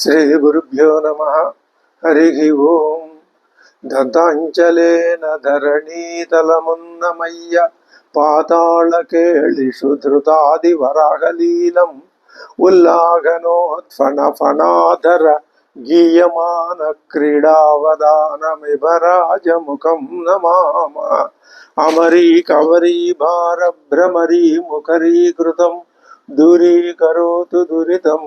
శ్రీ గురుభ్యో నమ. హరి ఓం. దత్తాంచలేన ధరణీతలమున్నమయ్య పాతాళకేళిషు ధృతాది వరాహలీలం ఉల్లాఘనోత్ఫణ ఫణాధర గీయమాన క్రీడావదానమిభరాజముఖం నమామ. అమరీ కవరీ భార భ్రమరీ ముఖరీకృతం దూరీకరోతు దురితం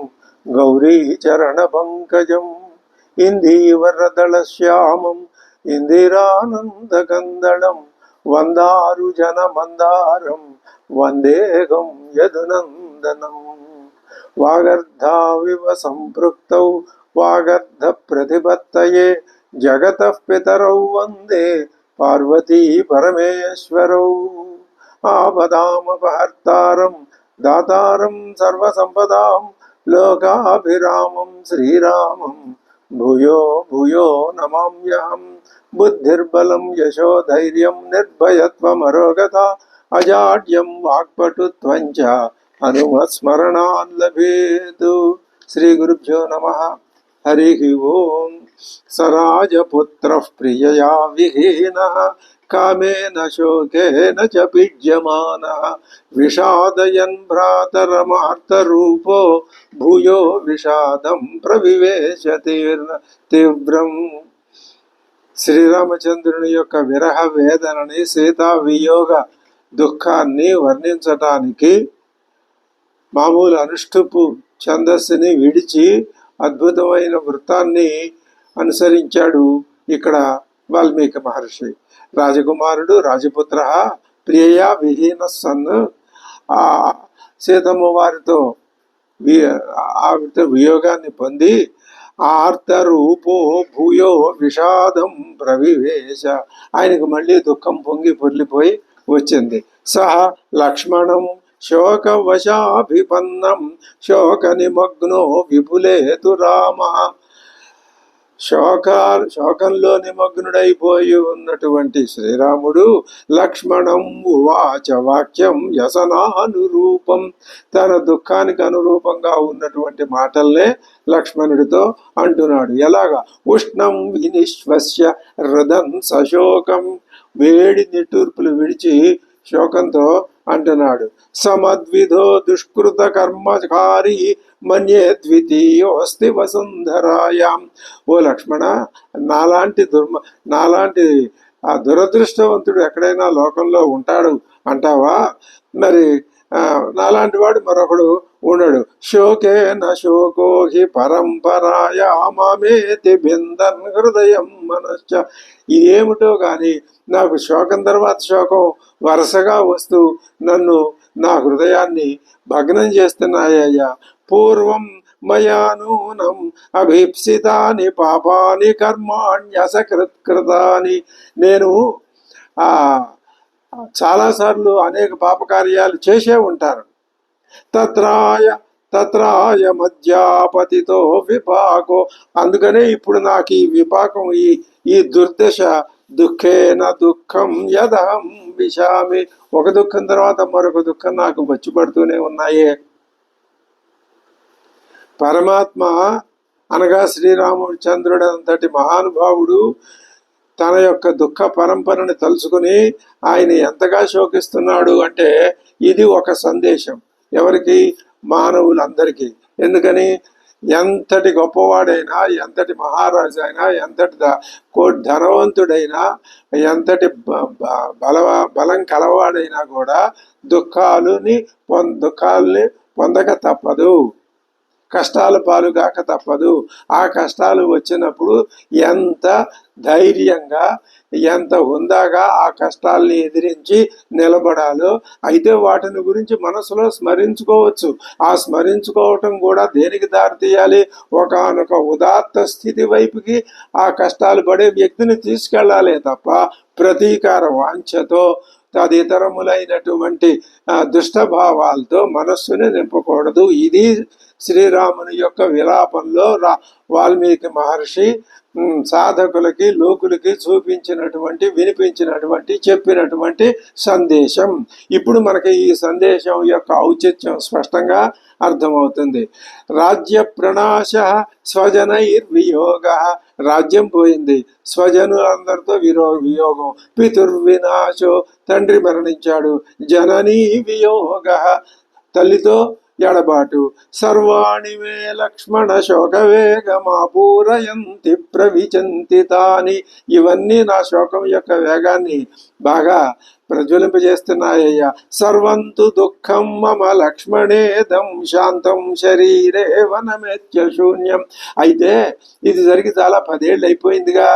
గౌరీ చరణ పంకజం. ఇందీవరదళ శ్యామం ఇందిరానందకందళం వందారు జన మందారం వందేహం యదునందనం. వాగర్ధావివ సంపృక్తౌ వాగర్ధ ప్రతిపత్తయే జగతః పితరౌ వందే పార్వతీ పరమేశ్వరౌ. ఆపదామపహర్తారం దాతారం సర్వసంపదాం లోకాభిరామం శ్రీరామం భూయో భూయో నమామ్యహం. బుద్ధిర్బలం యశోధైర్యం నిర్భయత్వమరోగత అజాడ్యం వాక్పటుత్వం చ హనుమత్స్మరణాన్ లభేతు. శ్రీ గురుభ్యో నమః. హరి ఓం. సరాజపుత్రః ప్రియయా విహీనః కామేన శోకేన చ పీడ్యమానః విషాదయన్ భ్రాతరమార్తరూపో భూయో విషాదం ప్రవివేశతీర్ణ తీవ్రం. శ్రీరామచంద్రుని యొక్క విరహ వేదనని, సీతా వియోగ దుఃఖాన్ని వర్ణించటానికి మామూలు అనుష్ఠుపు ఛందస్సుని విడిచి అద్భుతమైన వృత్తాన్ని అనుసరించాడు ఇక్కడ వాల్మీకి మహర్షి. రాజకుమారుడు రాజపుత్ర ప్రియయా విహీన సన్, ఆ సీతమ్మ వారితో వియోగాన్ని పొంది ఆర్తరూపో భూయో విషాదం ప్రవివేశ, ఆయనకు మళ్ళీ దుఃఖం పొంగి పొర్లిపోయి వచ్చింది. సహ లక్ష్మణం శోకవశాభిపన్నం శోక నిమగ్నో విపులేతు రామ. శోకంలో నిమగ్నుడైపోయి ఉన్నటువంటి శ్రీరాముడు లక్ష్మణం ఉవాచ వాక్యం వ్యసనానురూపం, తన దుఃఖానికి అనురూపంగా ఉన్నటువంటి మాటల్నే లక్ష్మణుడితో అంటున్నాడు. ఎలాగా? ఉష్ణం వినిశ్వస్య హృదం సశోకం, వేడి నిట్టూర్పులు విడిచి శోకంతో అంటున్నాడు. సమద్విధో దుష్కృత కర్మకారి మన్యే ద్వితీయోస్తి వసుంధరాయాం. ఓ లక్ష్మణ, నాలాంటి ఆ దురదృష్టవంతుడు ఎక్కడైనా లోకంలో ఉంటాడు అంటావా? మరి నాలాంటి వాడు మరొకడు ఉండడు. శోకేన శోకో హి పరంపరాయా మమేతి బిందన్ హృదయం మనశ్చ. ఇదేమిటో కానీ నాకు శోకం తర్వాత శోకం వరుసగా వస్తూ నన్ను, నా హృదయాన్ని భగ్నం చేస్తున్నాయ్యా. పూర్వం మయా నూనం అభీప్సితాని పాపాని కర్మాణ్యసకృత్కృతాని, నేను చాలాసార్లు అనేక పాపకార్యాలు చేసే ఉంటాను. తత్రాయ మధ్యాపతితో విపాకో, అందుకనే ఇప్పుడు నాకు ఈ విపాకం, ఈ దుర్దశ. దుఃఖేన దుఃఖం యదహం విశామి, ఒక దుఃఖం తర్వాత మరొక దుఃఖం నాకు వచ్చి పడుతూనే ఉన్నాయే. పరమాత్మ అనగా శ్రీరామచంద్రుడు అంతటి మహానుభావుడు తన యొక్క దుఃఖ పరంపరని తలుచుకుని ఆయన ఎంతగా శోకిస్తున్నాడు అంటే ఇది ఒక సందేశం. ఎవరికి? మానవులందరికీ. ఎందుకని? ఎంతటి గొప్పవాడైనా, ఎంతటి మహారాజు అయినా, ఎంతటి ధనవంతుడైనా, ఎంతటి బలం కలవాడైనా కూడా దుఃఖాలని పొందక తప్పదు, కష్టాల పాలుగాక తప్పదు. ఆ కష్టాలు వచ్చినప్పుడు ఎంత ధైర్యంగా, ఎంత హుందాగా ఆ కష్టాల్ని ఎదిరించి నిలబడాలో, అయితే వాటిని గురించి మనసులో స్మరించుకోవచ్చు. ఆ స్మరించుకోవటం కూడా దేనికి దారితీయాలి? ఒకానొక ఉదాత్త స్థితి వైపుకి ఆ కష్టాలు పడే వ్యక్తిని తీసుకెళ్లాలి తప్ప ప్రతీకార వాంఛతో, తదితరములైనటువంటి దుష్టభావాలతో మనస్సుని నింపకూడదు. ఇది శ్రీరాముని యొక్క విలాపంలో వాల్మీకి మహర్షి సాధకులకి లోకులకి చూపించినటువంటి వినిపించినటువంటి చెప్పినటువంటి సందేశం. ఇప్పుడు మనకి ఈ సందేశం యొక్క ఔచిత్యం స్పష్టంగా అర్థమవుతుంది. రాజ్య ప్రణాశ స్వజనైర్వియోగ, రాజ్యం పోయింది, స్వజనులందరితో వియోగం. పితుర్వినాశో, తండ్రి మరణించాడు. జననీ వియోగ, తల్లితో ఎడబాటు. సర్వాణి మే లక్ష్మణ శోకవేగమాపూరయంతి ప్రవిచంతి తాని, ఇవన్నీ నా శోకం యొక్క వేగాన్ని బాగా ప్రజ్వలింపజేస్తున్నాయ్యా. సర్వంతు దుఃఖం మమ లక్ష్మణేదం శాంతం శరీరే వనమేత్య శూన్యం. అయితే ఇది జరిగి చాలా 10 ఏళ్ళు అయిపోయిందిగా.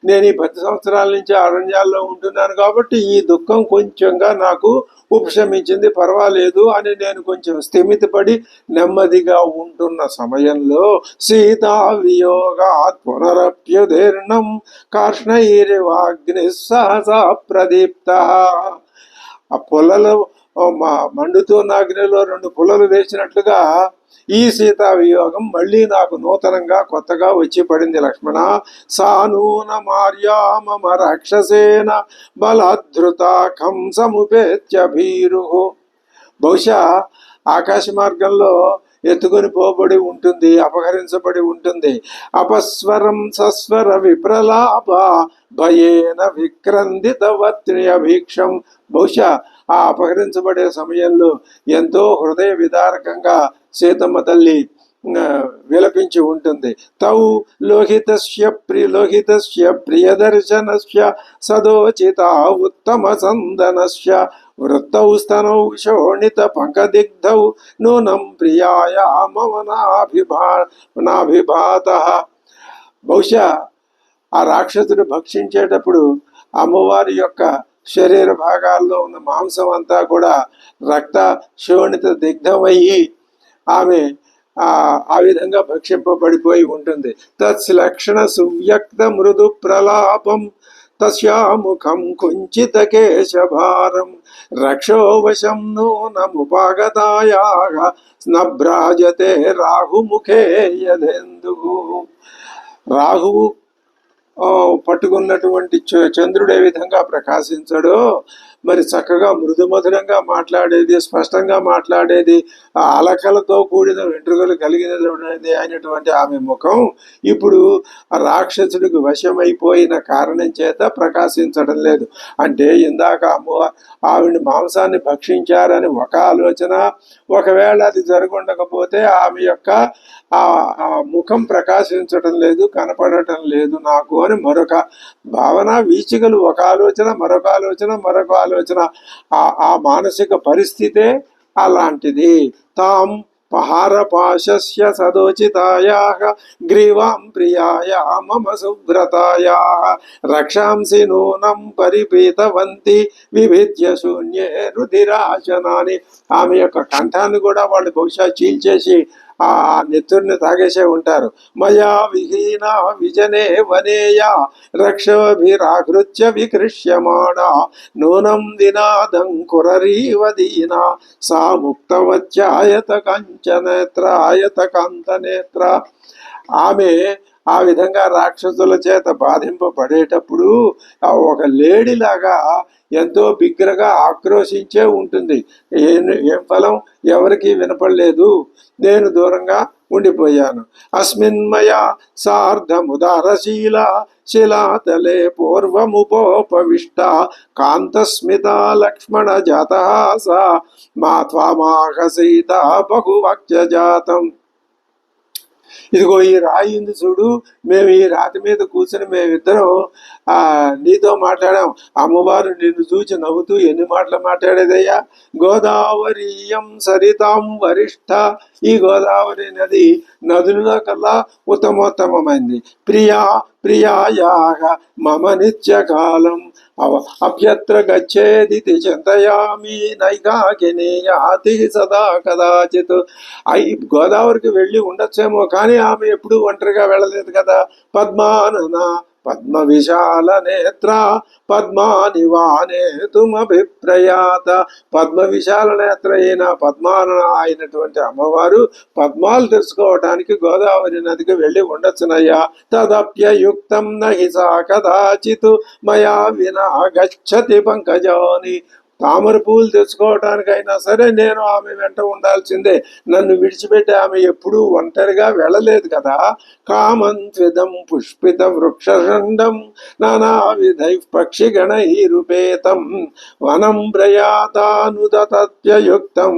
నేను ఈ 10 సంవత్సరాల నుంచి అరణ్యాల్లో ఉంటున్నాను కాబట్టి ఈ దుఃఖం కొంచెంగా నాకు ఉపశమించింది, పర్వాలేదు అని నేను కొంచెం స్థిమితపడి నెమ్మదిగా ఉంటున్న సమయంలో సీతా వియోగాత్ పునరప్యుదీర్ణం కార్ష్ణైరివాగ్ని సహసా ప్రదీప్త. ఆ పొలలో మండుతున్న అగ్నిలో 2 పుల్లలు వేసినట్లుగా ఈ సీతా వియోగం మళ్ళీ నాకు నూతనంగా కొత్తగా వచ్చి పడింది. లక్ష్మణ సానూన మార్యా మమ రాక్షసేన బలధృత కంసముపేత్య భీరు. బహుశా ఆకాశ మార్గంలో ఎత్తుకొని పోబడి ఉంటుంది, అపహరించబడి ఉంటుంది. అపస్వరం సస్వర విప్రలాప భయేన విక్రందితవత్న్యభీక్షం. బహుశా ఆ అపహరించబడే సమయంలో ఎంతో హృదయ విదారకంగా సీతమ్మ తల్లి విలపించి ఉంటుంది. తౌ లోహితస్య ప్రియదర్శనస్య సదోచిత ఉత్తమ సందనస్య వృత్తౌ స్తనౌ శోణిత పంకదిగ్ధౌ నూనం ప్రియాయ మమ నాభిభాత. బహుశా ఆ రాక్షసుడు భక్షించేటప్పుడు అమ్మవారి యొక్క శరీర భాగాల్లో ఉన్న మాంసం అంతా కూడా రక్త శోణిత దిగ్ధమయ్యి ఆమె ఆ విధంగా భక్షింపబడిపోయి ఉంటుంది. తత్లక్షణ సువ్యక్త మృదు ప్రలాపం తస్యాముఖం కుంచిత కేశభారం రక్షోవశం నూనముపాగతాయా స్నభ్రాజతే రాహుముఖే యథేందు. రాహువు పట్టుకున్నటువంటి చంద్రుడు ఏ విధంగా ప్రకాశించడో మరి చక్కగా మృదుమధురంగా మాట్లాడేది, స్పష్టంగా మాట్లాడేది, అలకలతో కూడిన వెంట్రుకలు కలిగినది అయినటువంటి ఆమె ముఖం ఇప్పుడు రాక్షసుడికి వశమైపోయిన కారణం చేత ప్రకాశించడం లేదు. అంటే ఇందాక ఆవిడ మాంసాన్ని భక్షించారని ఒక ఆలోచన, ఒకవేళ అది జరగఉండకపోతే ఆమె యొక్క ఆ ముఖం ప్రకాశించడం లేదు, కనపడటం లేదు నాకు అని మరొక భావన. వీచికలు ఒక ఆలోచన, మరొక ఆలోచన, మరొక ఆలోచన. ఆ మానసిక పరిస్థితే అలాంటిది. తాం పహారపాశస్య సదోచితాయాః గ్రీవాం ప్రియాయా మమ సుభ్రతాయాః రక్షాంసి నూనం పరిపీతవంతి విభిద్య శూన్యే రుధిరాశనాని. ఆమె యొక్క కంఠాన్ని కూడా వాళ్ళు బహుశా చీల్చేసి ఆ నెత్తుర్ని తాగేసే ఉంటారు. మయా విహీన విజనే వనేయా రక్షోభిరాకృత్య వికృష్యమాణ నూనం దినాదం కురరీవ దీనా సా ముక్తవత్యాయత కంచనేత్ర ఆయత కాంతనేత్ర. ఆమె ఆ విధంగా రాక్షసుల చేత బాధింపబడేటప్పుడు ఒక లేడీలాగా ఎంతో బిగ్గరగా ఆక్రోశించే ఉంటుంది. ఏం ఫలం ఎవరికి వినపడలేదు, నేను దూరంగా ఉండిపోయాను. అస్మిన్మయ సార్ధముదారశీల శిలాతలే పూర్వముపోపవిష్ట కాంతస్మిత లక్ష్మణ జాత సా మా త్వామాహ సీత బహువక్య జాతం. ఇదిగో ఈ రాయి ఉంది చూడు, మేము ఈ రాతి మీద కూర్చొని మేమిద్దరం నీతో మాట్లాడాం. అమ్మవారు నిన్ను చూచి నవ్వుతూ ఎన్ని మాటలు మాట్లాడేదయ్యా. గోదావరీయం సరితాం వరిష్ఠ, ఈ గోదావరి నది నదులలో కల్లా ఉత్తమోత్తమైంది. ప్రియా ప్రియాయాః మమ నిత్యకాలం అభ్యత్ర గచ్చేదితి చింతయామి నైకాకిని యాతి సదా కదాచిత్. గోదావరికి వెళ్ళి ఉండొచ్చేమో కానీ ఆమె ఎప్పుడూ ఒంటరిగా వెళ్ళలేదు కదా. పద్మానన పద్మ విశాల నేత్ర పద్మాని వానేతుమభిప్రయాత. పద్మ విశాల నేత్ర అయిన పద్మాన అయినటువంటి అమ్మవారు పద్మాలు తెలుసుకోవటానికి గోదావరి నదికి వెళ్ళి ఉండొచ్చునయ్యా. తదప్యయుక్తం నహి సా కదాచిత్ మయా వినా గచ్చతి పంకజాని. తామర పువ్వులు తెచ్చుకోవటానికైనా సరే నేను ఆమె వెంట ఉండాల్సిందే. నన్ను విడిచిపెట్టి ఆమె ఎప్పుడూ ఒంటరిగా వెళ్ళలేదు కదా. కామంత్విదం పుష్పిత వృక్షఖండం నానావిధై పక్షిగణైరుపేతం వనం ప్రయాతానుదత్యయుక్తం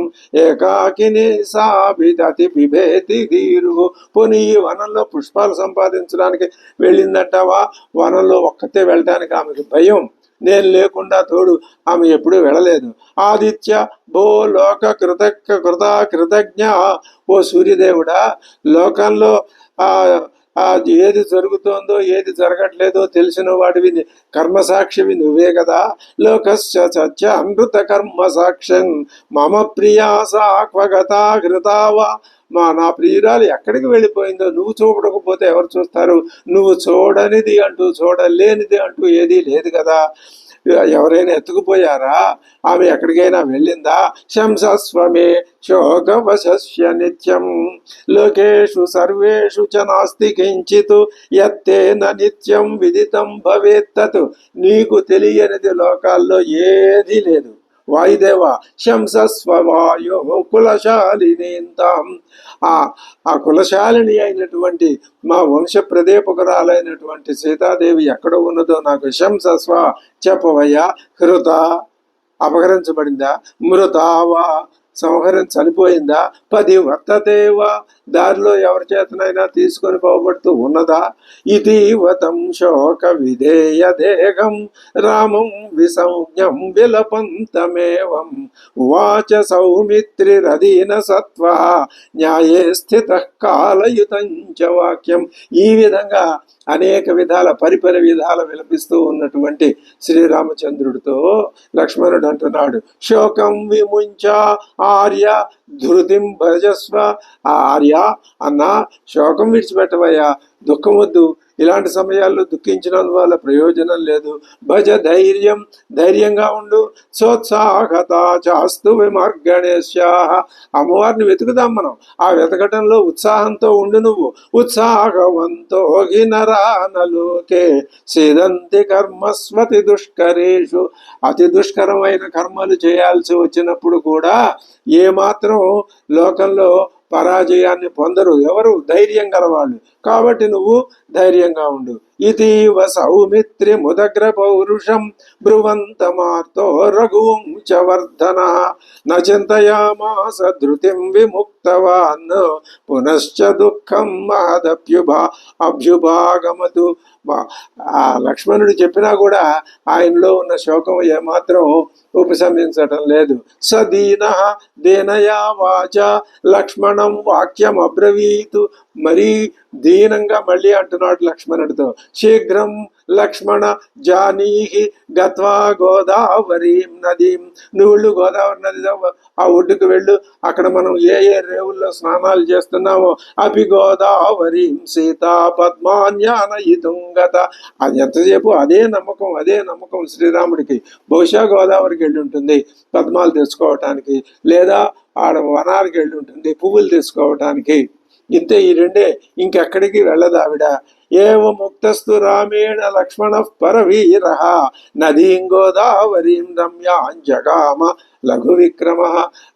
ఏకాకిని సాభిదతి బిభేతి ధీరు. పోనీ ఈ వనంలో పుష్పాలు సంపాదించడానికి వెళ్ళిందట్టవా? వనంలో ఒక్కతే వెళ్ళటానికి ఆమెకు భయం. నేను లేకుండా తోడు ఆమె ఎప్పుడూ వెళ్ళలేదు. ఆదిత్య భో లోక కృతజ్ఞ. ఓ సూర్యదేవుడా, లోకంలో ఏది జరుగుతోందో ఏది జరగట్లేదో తెలిసిన వాడివి, కర్మసాక్షివి నువ్వే కదా. లోకస్య సత్య అనృత కర్మ సాక్ష్యం మమ ప్రియా సాక్వగతా హృతావా. నా ప్రియురాలు ఎక్కడికి వెళ్ళిపోయిందో నువ్వు చూడకపోతే ఎవరు చూస్తారు? నువ్వు చూడనిది అంటూ చూడలేనిది అంటూ ఏదీ లేదు కదా. ఎవరైనా ఎత్తుకుపోయారా? ఆమె ఎక్కడికైనా వెళ్ళిందా? శంసస్వమే శోకవశస్య నిత్యం లోకేషు సర్వేషు చ నాస్తి కించిత్ యత్తేన నిత్యం విదితం భవేత్తత్. నీకు తెలియనిది లోకాల్లో ఏదీ లేదు. వాయుదేవ శంసస్వవాయో కులశాలినీంతాం. ఆ కులశాలిని అయినటువంటి మా వంశ ప్రదీపకురాలైనటువంటి సీతాదేవి ఎక్కడ ఉన్నదో నాకు శంసస్వ చెప్పవయ్యా. హృత అపహరించబడిందా? మృతావా చనిపోయిందా? పది వర్తతేవా దారిలో ఎవరి చేతనైనా తీసుకొని పోబడుతూ ఉన్నదా? ఇతీవతం శోక విధేయ దేహం రామం విసంజ్ఞం విలపంతమేవం ఉవాచ సౌమిత్రిరధీన సత్వ న్యాయే స్థిత కాలయుతం చ వాక్యం. ఈ విధంగా అనేక విధాల పరిపరి విధాల విలపిస్తూ ఉన్నటువంటి శ్రీరామచంద్రుడితో లక్ష్మణుడు అంటున్నాడు, శోకం విముంచ ఆర్య ధృతిం భజస్వ. ఆర్య అన్నా, శోకం విడిచిపెట్టవయ్యా, దుఃఖం వద్దు. ఇలాంటి సమయాల్లో దుఃఖించినందువల్ల ప్రయోజనం లేదు. భజ ధైర్యం, ధైర్యంగా ఉండు. సోత్సాహత చాస్తు విమర్గణేశ్యా. అమ్మవారిని వెతుకుదాం మనం. ఆ వెతకటంలో ఉత్సాహంతో ఉండు నువ్వు. ఉత్సాహవంతో నరానలోకే సిదంతి కర్మస్వతి దుష్కరేషు. అతి దుష్కరమైన కర్మలు చేయాల్సి వచ్చినప్పుడు కూడా ఏమాత్రం లోకంలో పరాజయాన్ని పొందరు. ఎవరు? ధైర్యం గలవాళ్ళు. కాబట్టి నువ్వు ధైర్యంగా ఉండు. ఇతీవ సౌమిత్రి ముదగ్ర పౌరుషం బ్రువంతమార్తో రఘువంశవర్ధన నచింతయామాస ధృతిం విముక్తవాన్ పునశ్చ దుఃఖం అభ్యుభాగమతు. ఆ లక్ష్మణుడు చెప్పినా కూడా ఆయనలో ఉన్న శోకం ఏమాత్రం ఉపశమించటం లేదు. సదీన దీనయా వాచ లక్ష్మణం వాక్యం అబ్రవీతు. మరీ దీనంగా మళ్ళీ అంటున్నాడు లక్ష్మణుడితో, శీఘ్రం లక్ష్మణ జానీహి గత్వా గోదావరీం నదీం. నువ్వు గోదావరి నది ఆ ఒడ్డుకు వెళ్ళు. అక్కడ మనం ఏ ఏ రేవుల్లో స్నానాలు చేస్తున్నామో అపి గోదావరీం సీతా పద్మాన్యానయితుం గత. అది ఎంతసేపు అదే నమ్మకం శ్రీరాముడికి. బహుశా గోదావరికి వెళ్ళి ఉంటుంది పద్మాలు తెచ్చుకోవటానికి, లేదా ఆడ వనానికి వెళ్ళి ఉంటుంది పువ్వులు తెచ్చుకోవటానికి. ఇంతే, ఈ రెండే, ఇంకెక్కడికి వెళ్ళదు ఆవిడ. ఏవ ముక్తస్తు రామేణ లక్ష్మణ పరవీర నదీం గోదావరీం రమ్యాం జగామ లఘు విక్రమ.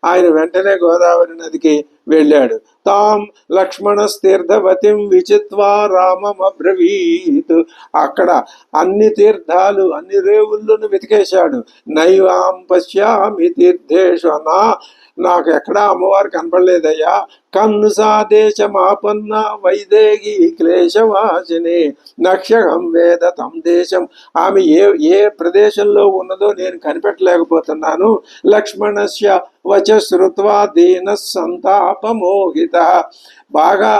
ఆయన వెంటనే గోదావరి నదికి వెళ్ళాడు. తాం లక్ష్మణస్తీర్థవతిం విచిత్వా రామమబ్రవీత్. అక్కడ అన్ని తీర్థాలు అన్ని రేవుల్లోనూ వెతికేశాడు. నైవాం పశ్యామి తీర్థేషు. నాకు ఎక్కడా అమ్మవారు కనపడలేదయ్యా. కన్నుసా దేశమాపన్న వైదేహి క్లేశవాసిని నక్షహం వేద తం దేశం. ఆమె ఏ ప్రదేశంలో ఉన్నదో నేను కనిపెట్టలేకపోతున్నాను. లక్ష్మణస్య వచ శ్రుత్వా దీన సంతాపమోహిత. బాగా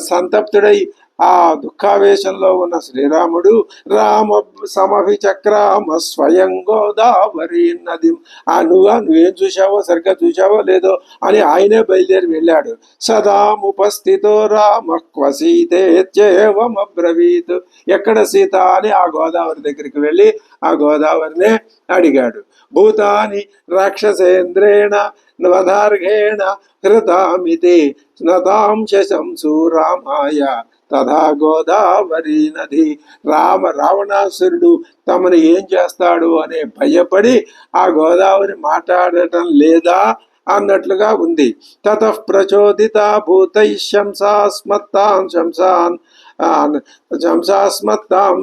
సంతప్తుడై ఆ దుఃఖావేశంలో ఉన్న శ్రీరాముడు రామ సమవిచక్రామ స్వయం గోదావరి నది నువ్వేం చూసావో సరిగ్గా చూసావో లేదో అని ఆయనే బయలుదేరి వెళ్ళాడు. సదాముపస్థితో రామ క్వసీతేత్యేవమబ్రవీత్, ఎక్కడ సీత అని ఆ గోదావరి దగ్గరికి వెళ్ళి ఆ గోదావరినే అడిగాడు. భూతాని రాక్షసేంద్రేణ వధార్ఘేణ కృతామితి నతాం శశంసు రామాయ తథా గోదావరి నది. రావణాసురుడు తమను ఏం చేస్తాడు అనే భయపడి ఆ గోదావరి మాట్లాడటం లేదా అన్నట్లుగా ఉంది. తతః ప్రచోదిత భూతై శంసాస్మత్తాం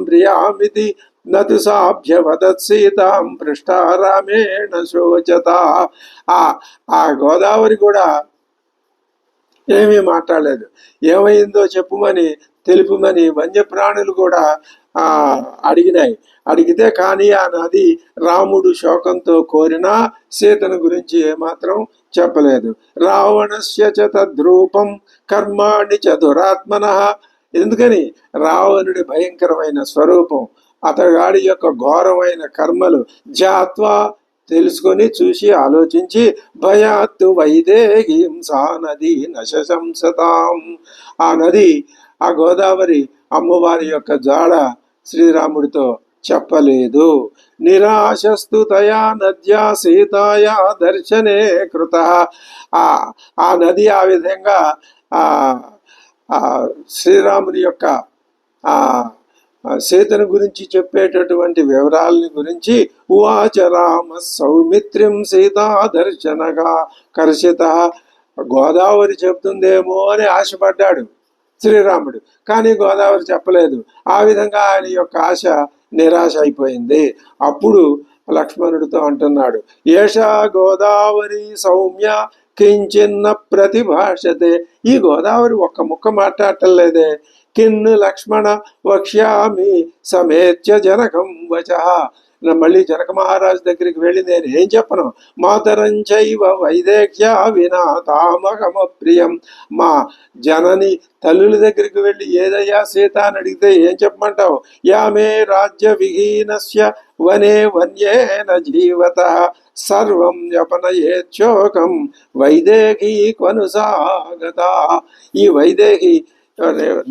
ప్రియామితి నతు సాభ్యవదత్ సీతాం పృష్ఠారామేణ శోచత. ఆ గోదావరి కూడా ఏమీ మాట్లాడలేదు. ఏమైందో చెప్పుమని తెలుపుమని వన్యప్రాణులు కూడా అడిగినాయి. అడిగితే కానీ ఆ నది రాముడు శోకంతో కోరినా సీతను గురించి ఏమాత్రం చెప్పలేదు. రావణస్య చ తద్రూపం కర్మాణి చ దురాత్మనః. ఎందుకని రావణుడి భయంకరమైన స్వరూపం, అతగాడి యొక్క ఘోరమైన కర్మలు జాత్వా తెలుసుకొని చూసి ఆలోచించి భయాత్తు వైదేహీం సా నది నశంసతాం. ఆ నది ఆ గోదావరి అమ్మవారి యొక్క జాడ శ్రీరాముడితో చెప్పలేదు. నిరాశస్తు తయా నద్యా సీతాయా దర్శనే కృత. ఆ నది ఆ విధంగా శ్రీరాముని యొక్క సీతను గురించి చెప్పేటటువంటి వివరాలని గురించి ఉవాచ రామ సౌమిత్రిం సీతా దర్శనగా కర్షిత. గోదావరి చెప్తుందేమో అని ఆశపడ్డాడు శ్రీరాముడు, కానీ గోదావరి చెప్పలేదు. ఆ విధంగా ఆయన యొక్క ఆశ నిరాశ అయిపోయింది. అప్పుడు లక్ష్మణుడితో అంటున్నాడు, ఏషా గోదావరి సౌమ్య కించిన్న ప్రతిభాషతే. ఈ గోదావరి ఒక్క ముక్క మాట్లాడటం లేదే. కిన్ను లక్ష్మణ వక్ష్యామి సమేత్య జనకం వచ. మళ్ళీ జనక మహారాజు దగ్గరికి వెళ్ళి నేను ఏం చెప్పను. మాతరంచైవ వైదేహ్య వినా తామహమ ప్రియం. మా జనని తల్లుల దగ్గరికి వెళ్ళి ఏదయ్యా సీత అని అడిగితే ఏం చెప్పమంటావు. యామే రాజ్య విహీనస్య వనే వన్యేన జీవత సర్వం యపనయేచ్చోకం వైదేహీ క్వనుసాగత. ఈ వైదేహి,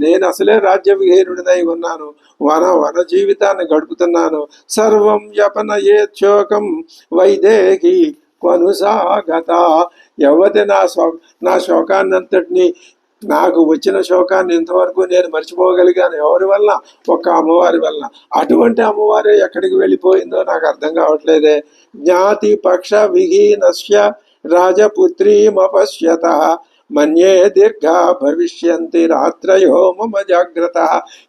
నేను అసలే రాజ్య విహీనుడినై ఉన్నాను, వన జీవితాన్ని గడుపుతున్నాను. సర్వం యపనయేచ్చోకం వైదేహి క్వనుసాగత. ఎవరి నా శోకాన్నంతటినీ, నాకు వచ్చిన శోకాన్ని ఇంతవరకు నేను మర్చిపోగలిగాను. ఎవరి వల్ల? ఒక్క అమ్మవారి వల్ల. అటువంటి అమ్మవారే ఎక్కడికి వెళ్ళిపోయిందో నాకు అర్థం కావట్లేదే. జ్ఞాతి పక్ష విహీనస్య రాజపుత్రీమపశ్యత మన్యే దీర్ఘ భవిష్యంతి రాత్రయో మమ జాగ్రత్త.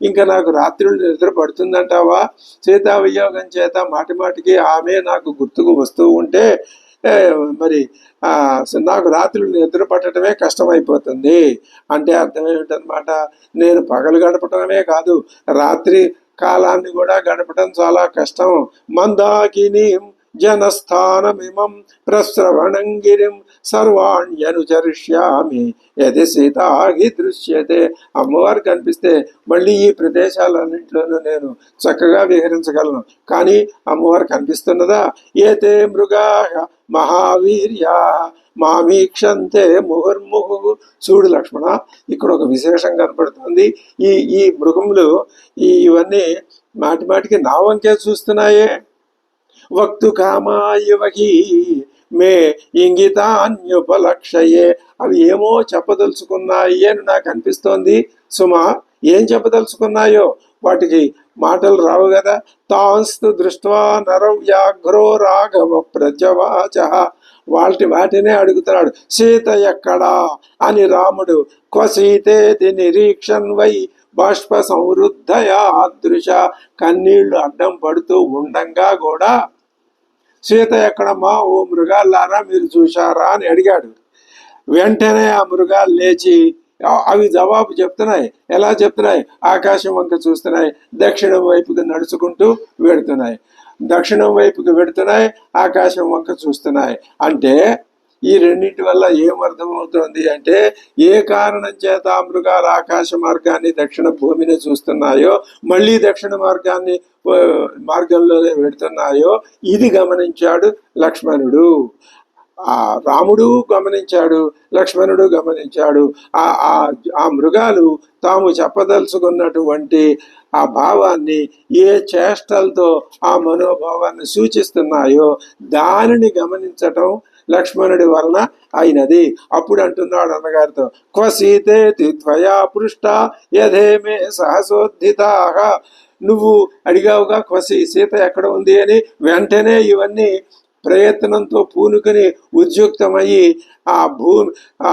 ఇంకా నాకు రాత్రులు నిద్ర పడుతుందంటావా? సీతా వియోగం చేత మాటి మాటికి ఆమె నాకు గుర్తుకు వస్తూ ఉంటే మరి నాకు రాత్రులు నిద్ర పట్టడమే కష్టమైపోతుంది. అంటే అర్థం ఏమిటనమాట, నేను పగలు గడపటమే కాదు రాత్రి కాలాన్ని కూడా గడపడం చాలా కష్టం. మందాకిని జనస్థానమిమం ప్రశ్రవణం గిరిం సర్వాణ్యనుచరిష్యామి యది సీతాహి దృశ్యతే. అమ్మవారు కనిపిస్తే మళ్ళీ ఈ ప్రదేశాలన్నింటిలోనూ నేను చక్కగా విహరించగలను. కానీ అమ్మవారు కనిపిస్తున్నదా? ఏతే మృగా మహావీర్యా మామీక్షంతే ముహుర్ముహు. చూడు లక్ష్మణ, ఇక్కడ ఒక విశేషం కనపడుతుంది. ఈ మృగములు ఇవన్నీ మాటి మాటికి నా వంకే చూస్తున్నాయే. వక్తు కామాయవహి మే ఇంగితాన్యుపలక్షయే. అవి ఏమో చెప్పదలుచుకున్నాయి అని నాకు అనిపిస్తోంది సుమా. ఏం చెప్పదలుచుకున్నాయో వాటికి మాటలు రావు కదా. తాంస్తు దృష్ట్వా నరవ్యాఘ్రో రాఘవ ప్రజవాచ. వాటినే అడుగుతున్నాడు. సీత ఎక్కడా అని రాముడు క్వసీతేతి నిరీక్షన్ వై బాష్ప సంవృద్ధయా అదృశ. కన్నీళ్లు అడ్డం పడుతూ ఉండంగా కూడా సీత ఎక్కడమ్మా ఓ మృగాల్లారా మీరు చూశారా అని అడిగాడు. వెంటనే ఆ మృగాలు లేచి అవి జవాబు చెప్తున్నాయి. ఎలా చెప్తున్నాయి? ఆకాశం వంక చూస్తున్నాయి, దక్షిణం వైపుకి నడుచుకుంటూ వెడుతున్నాయి. దక్షిణం వైపుకి వెడుతున్నాయి, ఆకాశం వంక చూస్తున్నాయి. అంటే ఈ రెండింటి వల్ల ఏం అర్థమవుతోంది అంటే, ఏ కారణం చేత ఆ మృగాలు ఆకాశ మార్గాన్ని దక్షిణ భూమిని చూస్తున్నాయో, మళ్ళీ దక్షిణ మార్గంలోనే వెడుతున్నాయో ఇది గమనించాడు లక్ష్మణుడు. ఆ రాముడు గమనించాడు, లక్ష్మణుడు గమనించాడు. ఆ మృగాలు తాము చెప్పదలుచుకున్నటువంటి ఆ భావాన్ని ఏ చేష్టలతో ఆ మనోభావాన్ని సూచిస్తున్నాయో దానిని గమనించటం లక్ష్మణుడి వలన అయినది. అప్పుడు అంటున్నాడు అన్నగారితో, క్వసీతే త్వయా పృష్ట యథేమే సహసోద్ధితా. నువ్వు అడిగావుగా క్వసి, సీత ఎక్కడ ఉంది అని. వెంటనే ఇవన్నీ ప్రయత్నంతో పూనుకొని ఉద్యుక్తమయ్యి ఆ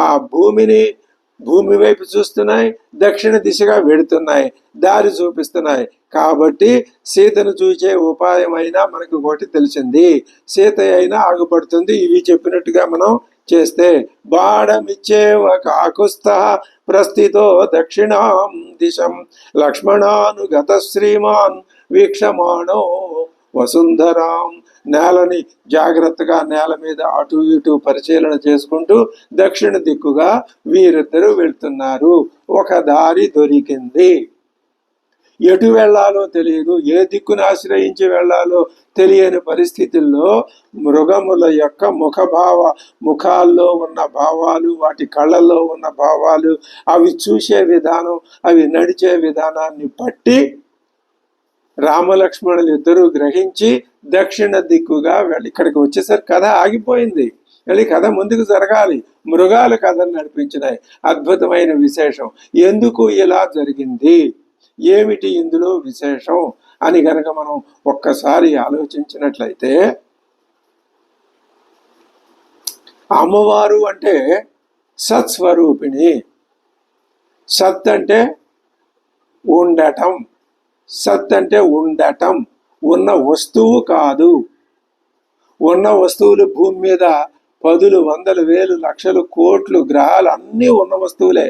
భూమి వైపు చూస్తున్నాయి, దక్షిణ దిశగా వెడుతున్నాయి, దారి చూపిస్తున్నాయి. కాబట్టి సీతను చూసే ఉపాయం అయినా మనకు ఒకటి తెలిసింది, సీత అయినా ఆగుపడుతుంది ఇవి చెప్పినట్టుగా మనం చేస్తే. బాణమిచ్చేవ కాకుస్థ ప్రస్థితో దక్షిణాం దిశం లక్ష్మణానుగత శ్రీమాన్ వీక్షమాణో వసుంధరాం. నేలని జాగ్రత్తగా నేల మీద అటు ఇటు పరిశీలన చేసుకుంటూ దక్షిణ దిక్కుగా వీరిద్దరూ వెళ్తున్నారు. ఒక దారి దొరికింది. ఎటు వెళ్లాలో తెలియదు, ఏ దిక్కును ఆశ్రయించి వెళ్లాలో తెలియని పరిస్థితుల్లో మృగముల యొక్క ముఖాల్లో ఉన్న భావాలు, వాటి కళ్ళల్లో ఉన్న భావాలు, అవి చూసే విధానం, అవి నడిచే విధానాన్ని బట్టి రామలక్ష్మణులు ఇద్దరూ గ్రహించి దక్షిణ దిక్కుగా వెళ్ళి ఇక్కడికి వచ్చేసరికి కథ ఆగిపోయింది. వెళ్ళి కథ ముందుకు జరగాలి. మృగాలు కథను నడిపించినాయి. అద్భుతమైన విశేషం. ఎందుకు ఇలా జరిగింది, ఏమిటి ఇందులో విశేషం అని గనక మనం ఒక్కసారి ఆలోచించినట్లయితే, అమ్మవారు అంటే సత్స్వరూపిణి. సత్ అంటే ఉండటం, సత్ అంటే ఉండటం, ఉన్న వస్తువు కాదు. ఉన్న వస్తువులు భూమి మీద పదులు, వందలు, వేలు, లక్షలు, కోట్లు, గ్రహాలు అన్నీ ఉన్న వస్తువులే.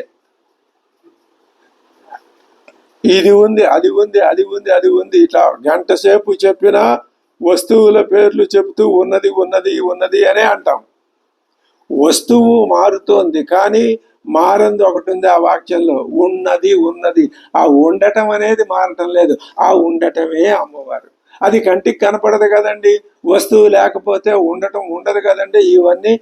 ఇది ఉంది, అది ఉంది, అది ఉంది, అది ఉంది, ఇట్లా గంట సేపు చెప్పిన వస్తువుల పేర్లు చెబుతూ ఉన్నది ఉన్నది ఉన్నది అనే అంటాం. వస్తువు మారుతోంది కానీ మారంది ఒకటి ఉంది ఆ వాక్యంలో, ఉన్నది ఉన్నది. ఆ ఉండటం అనేది మారటం లేదు, ఆ ఉండటమే అమ్మవారు. అది కంటికి కనపడదు కదండి, వస్తువు లేకపోతే ఉండటం ఉండదు కదండి. ఇవన్నీ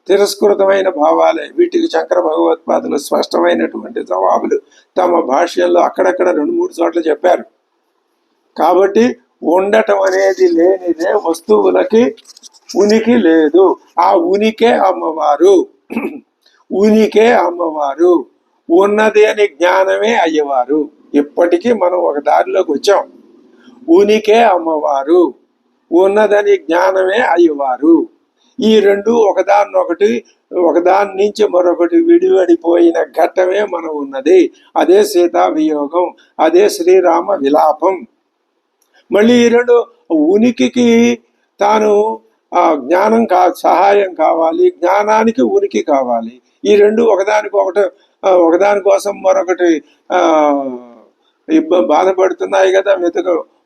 తిరస్కృతమైన భావాలే. వీటికి శంకర భగవత్పాదులు స్పష్టమైనటువంటి జవాబులు తమ భాష్యంలో అక్కడక్కడ 2-3 చోట్ల చెప్పారు. కాబట్టి ఉండటం అనేది లేనిదే వస్తువులకి ఉనికి లేదు. ఆ ఉనికే అమ్మవారు. ఉనికే అమ్మవారు. ఉన్నది అని జ్ఞానమే అయ్యవారు. ఇప్పటికీ మనం ఒక దారిలోకి వచ్చాం. ఉనికే అమ్మవారు, ఉన్నదని జ్ఞానమే అయ్యవారు. ఈ రెండు ఒకదాని నుంచి మరొకటి విడివడిపోయిన ఘట్టమే మనం ఉన్నది. అదే సీతా వియోగం, అదే శ్రీరామ విలాపం. మళ్ళీ ఈ రెండు ఉనికికి తాను జ్ఞానం సహాయం కావాలి, జ్ఞానానికి ఉనికి కావాలి. ఈ రెండు ఒకదాని కోసం మరొకటి బాధపడుతున్నాయి కదా,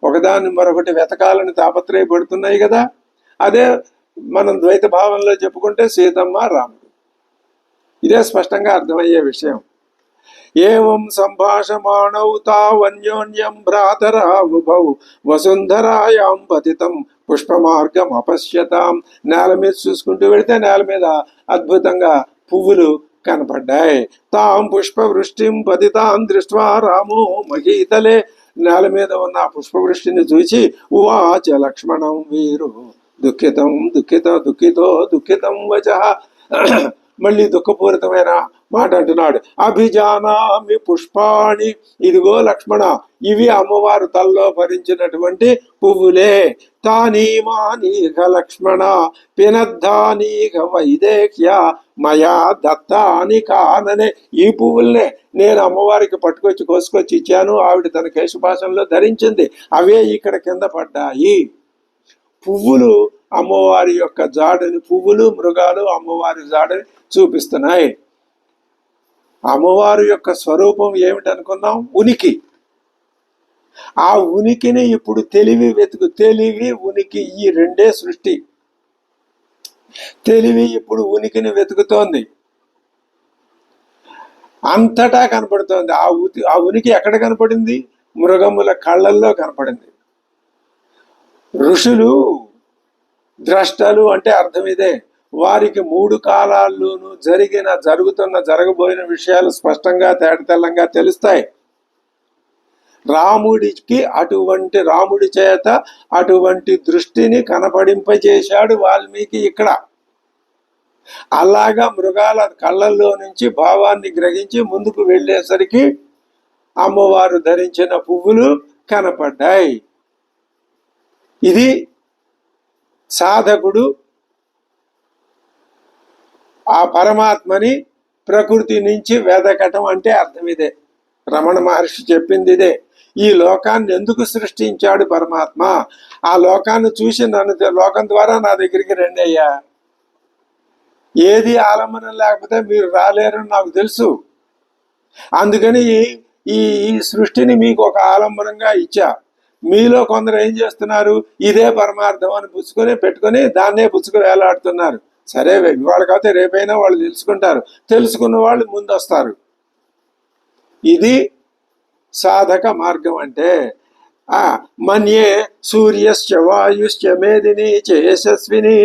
ఒకదాన్ని మరొకటి వెతకాలని తాపత్రయపడుతున్నాయి కదా. అదే మనం ద్వైత భావంలో చెప్పుకుంటే సీతమ్మ రాముడు. ఇదే స్పష్టంగా అర్థమయ్యే విషయం. ఏవం సంభాషమాణౌ తావన్యోన్యం భ్రాతరావుభౌ వసుంధరాయాం పతితం పుష్పమార్గం అపశ్యతాం. నేల మీద చూసుకుంటూ వెళితే నేల మీద అద్భుతంగా పువ్వులు కనపడ్డాయి. తాం పుష్పవృష్టిం పతితాం దృష్ట్వా రామో మహీతలే. నేల మీద ఉన్న పుష్పవృష్టిని చూసి ఉవాచ లక్ష్మణం వీరు దుఃఖితం దుఃఖితం వచః. మళ్ళీ దుఃఖపూరితమైన మాట అంటున్నాడు. అభిజానామి పుష్పాణి. ఇదిగో లక్ష్మణ, ఇవి అమ్మవారు తల్లో భరించినటువంటి పువ్వులే. తానీమానీఘ లక్ష్మణ పినద్ధానీఘ వైదేహ్య మయా దత్తాని కాననే. ఈ పువ్వుల్నే నేను అమ్మవారికి పట్టుకొచ్చి కోసుకొచ్చి ఇచ్చాను, ఆవిడ తన కేశపాశంలో ధరించింది. అవే ఇక్కడ కింద పడ్డాయి. పువ్వులు అమ్మవారి యొక్క జాడని, పువ్వులు మృగాలు అమ్మవారి జాడని చూపిస్తున్నాయి. అమ్మవారి యొక్క స్వరూపం ఏమిటనుకున్నాం? ఉనికి. ఆ ఉనికిని ఇప్పుడు తెలివి వెతుకు. తెలివి, ఉనికి, ఈ రెండే సృష్టి. తెలివి ఇప్పుడు ఉనికిని వెతుకుతోంది, అంతటా కనపడుతోంది. ఆ ఉనికి ఎక్కడ కనపడింది? మృగముల కళ్ళల్లో కనపడింది. ఋషులు ద్రష్టలు అంటే అర్థం ఇదే. వారికి 3 కాలాల్లోనూ జరగబోయిన విషయాలు స్పష్టంగా తేటతెల్లంగా తెలుస్తాయి. రాముడి చేత అటువంటి దృష్టిని కనపడింపజేశాడు వాల్మీకి ఇక్కడ. అలాగా మృగాల కళ్ళల్లో నుంచి భావాన్ని గ్రహించి ముందుకు వెళ్ళేసరికి అమ్మవారు ధరించిన పువ్వులు కనపడ్డాయి. ఇది సాధకుడు ఆ పరమాత్మని ప్రకృతి నుంచి వెదకటం అంటే అర్థం ఇదే. రమణ మహర్షి చెప్పింది ఇదే. ఈ లోకాన్ని ఎందుకు సృష్టించాడు పరమాత్మ? ఆ లోకాన్ని చూసి లోకం ద్వారా నా దగ్గరికి రండి అయ్యా. ఏది ఆలంబనం లేకపోతే మీరు రాలేరని నాకు తెలుసు. అందుకని ఈ సృష్టిని మీకు ఒక ఆలంబనంగా ఇచ్చా. మీలో కొందరు ఏం చేస్తున్నారు? ఇదే పరమార్థం అని పెట్టుకొని దాన్నే పుచ్చుకు వేలాడుతున్నారు. సరే, ఇవాళ కాకపోతే రేపైనా వాళ్ళు తెలుసుకుంటారు. తెలుసుకున్న వాళ్ళు ముందొస్తారు. ఇది సాధక మార్గం అంటే. మన్యే సూర్యశ్చ వాయుశ్చ మేదిని చ యశస్విని.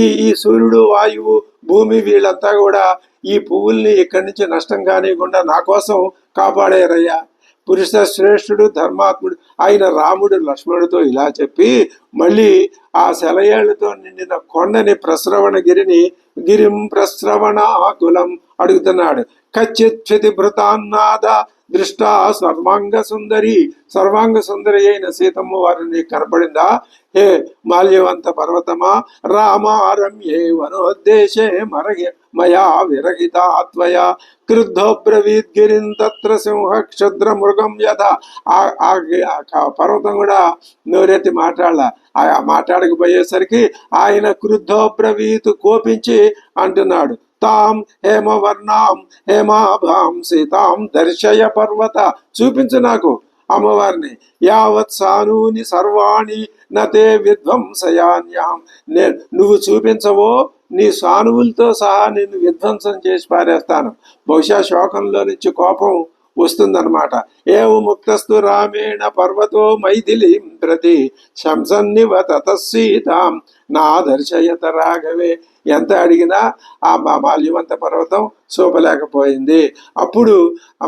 ఈ సూర్యుడు, వాయువు, భూమి వీళ్ళంతా కూడా ఈ పువ్వుల్ని ఇక్కడి నుంచి నష్టం కానివ్వకుండా నా కోసం కాపాడారయ్యా. పురుష శ్రేష్ఠుడు, ధర్మాత్ముడు అయిన రాముడు లక్ష్మణుడితో ఇలా చెప్పి మళ్ళీ ఆ సెలయేళ్లతో నిండిన కొండని గిరిం ప్రస్రవణాకులం అడుగుతున్నాడు. కచ్చిత్ భృతాన్నాద దృష్టా సర్వాంగ సుందరి అయిన సీతమ్మ వారిని కనపడిందా? హే మాల్యవంత పర్వతమా, రామారమ్యే వనోద్దేశే మయా విరహితాత్వయా క్రుద్ధోబ్రవీద్గిరిం తత్ర సింహ క్షుద్ర మృగం యథ. ఆ పర్వతం కూడా నోరెత్తి మాట్లాడకపోయేసరికి ఆయన క్రుద్ధోబ్రవీత్ కోపించి అంటున్నాడు, తాం హేమవర్ణాం హేమాభాం సీతాం దర్శయ పర్వత. చూపించు నాకు అమ్మవారిని. యావత్ సానూని సర్వాణి నతే విధ్వంసయాన్యాం. నువ్వు చూపించవో నీ సానువులతో సహా నిన్ను విధ్వంసం చేసి పారేస్తాను. బహుశా శోకంలో నుంచి కోపం వస్తుందన్నమాట. ఏవు ముక్తస్తు రామేణ పర్వతో మైథిలీం ప్రతి శంసన్నివ తతసీతాం నా దర్శయత రాఘవే. ఎంత అడిగినా ఆ మాల్యవంత పర్వతం చూపలేకపోయింది. అప్పుడు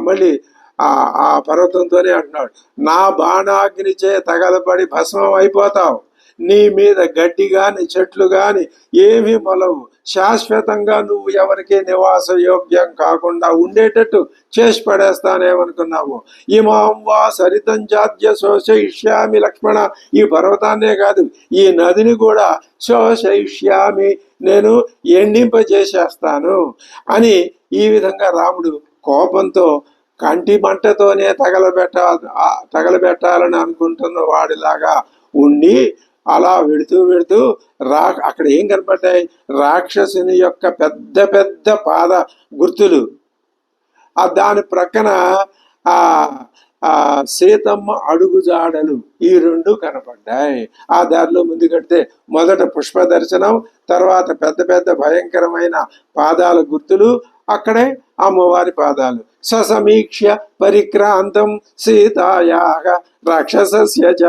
మళ్ళీ ఆ పర్వతంతోనే అంటున్నాడు, నా బాణాగ్నిచే తగలబడి భస్మం అయిపోతావు. నీ మీద గడ్డి గాని చెట్లు గాని ఏమీ మొలవు. శాశ్వతంగా నువ్వు ఎవరికి నివాస యోగ్యం కాకుండా ఉండేటట్టు చేసి పడేస్తానేమనుకున్నావు. ఇమాం వా సరితం జాద్య శోషయిష్యామి లక్ష్మణ. ఈ పర్వతాన్నే కాదు, ఈ నదిని కూడా శోషయిష్యామి, నేను ఎండింపజేసేస్తాను అని ఈ విధంగా రాముడు కోపంతో కంటి మంటతోనే తగలబెట్టాలని అనుకుంటున్న వాడిలాగా ఉండి అలా వెడుతూ అక్కడ ఏం కనపడ్డాయి? రాక్షసుని యొక్క పెద్ద పెద్ద పాద గుర్తులు. దాని ప్రక్కన సీతమ్మ అడుగుజాడలు, ఈ 2 కనపడ్డాయి. ఆ దారిలో ముందు కడితే మొదట పుష్ప దర్శనం, తర్వాత పెద్ద పెద్ద భయంకరమైన పాదాల గుర్తులు, అక్కడే అమ్మవారి పాదాలు. ససమీక్ష పరిక్రాంతం సీతాయాః రాక్షసస్య చ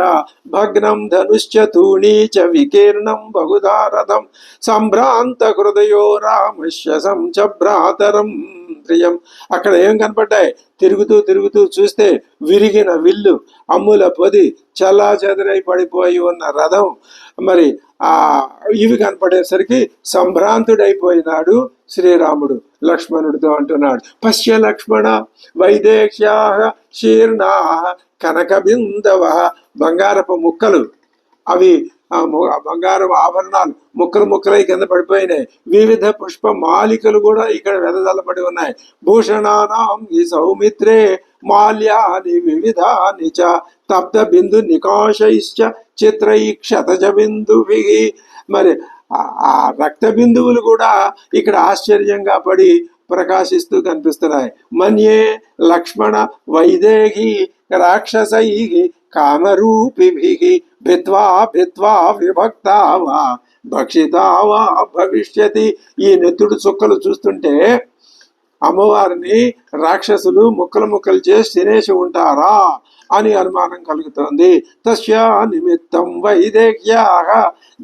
భగ్నం ధనుశ్చ తూణీ చ వికీర్ణం బహుధారథం సంభ్రాంత హృదయో రామస్య సంచభ్రాతరం ప్రియం. అక్కడ ఏం కనపడ్డాయి? తిరుగుతూ చూస్తే విరిగిన విల్లు, అమ్ముల పొది, చల్లా చెదరై పడిపోయి ఉన్న రథం, మరి ఇవి కనపడేసరికి సంభ్రాంతుడైపోయినాడు శ్రీరాముడు. లక్ష్మణుడితో అంటున్నాడు, పశ్య లక్ష్మణ వైదేశ్యా శీర్ణా కనక బిందవ. బంగారపు ముక్కలు, అవి బంగారం ఆభరణాలు ముక్కలై కింద పడిపోయినాయి. వివిధ పుష్ప మాలికలు కూడా ఇక్కడ వెదజల్లబడి ఉన్నాయి. భూషణానాం ఈ సౌమిత్రే మాల్యాని వివిధాని చ తప్త బిందు నికాశైశ్చ చిత్రై క్షతజ బిందుభి. మరి ఆ రక్త బిందువులు కూడా ఇక్కడ ఆశ్చర్యంగా పడి ప్రకాశిస్తూ కనిపిస్తున్నాయి. మన్యే లక్ష్మణ వైదేహి రాక్షసై కామరూపిభి భిత్వా భిత్వా విభక్తా వా భక్షితా వా భవిష్యతి. ఈ నెత్తుడు చుక్కలు చూస్తుంటే అమ్మవారిని రాక్షసులు ముక్కలు ముక్కలు చేసి తినేసి ఉంటారా అని అనుమానం కలుగుతోంది. తస్యా నిమిత్తం వైదేహ్యాః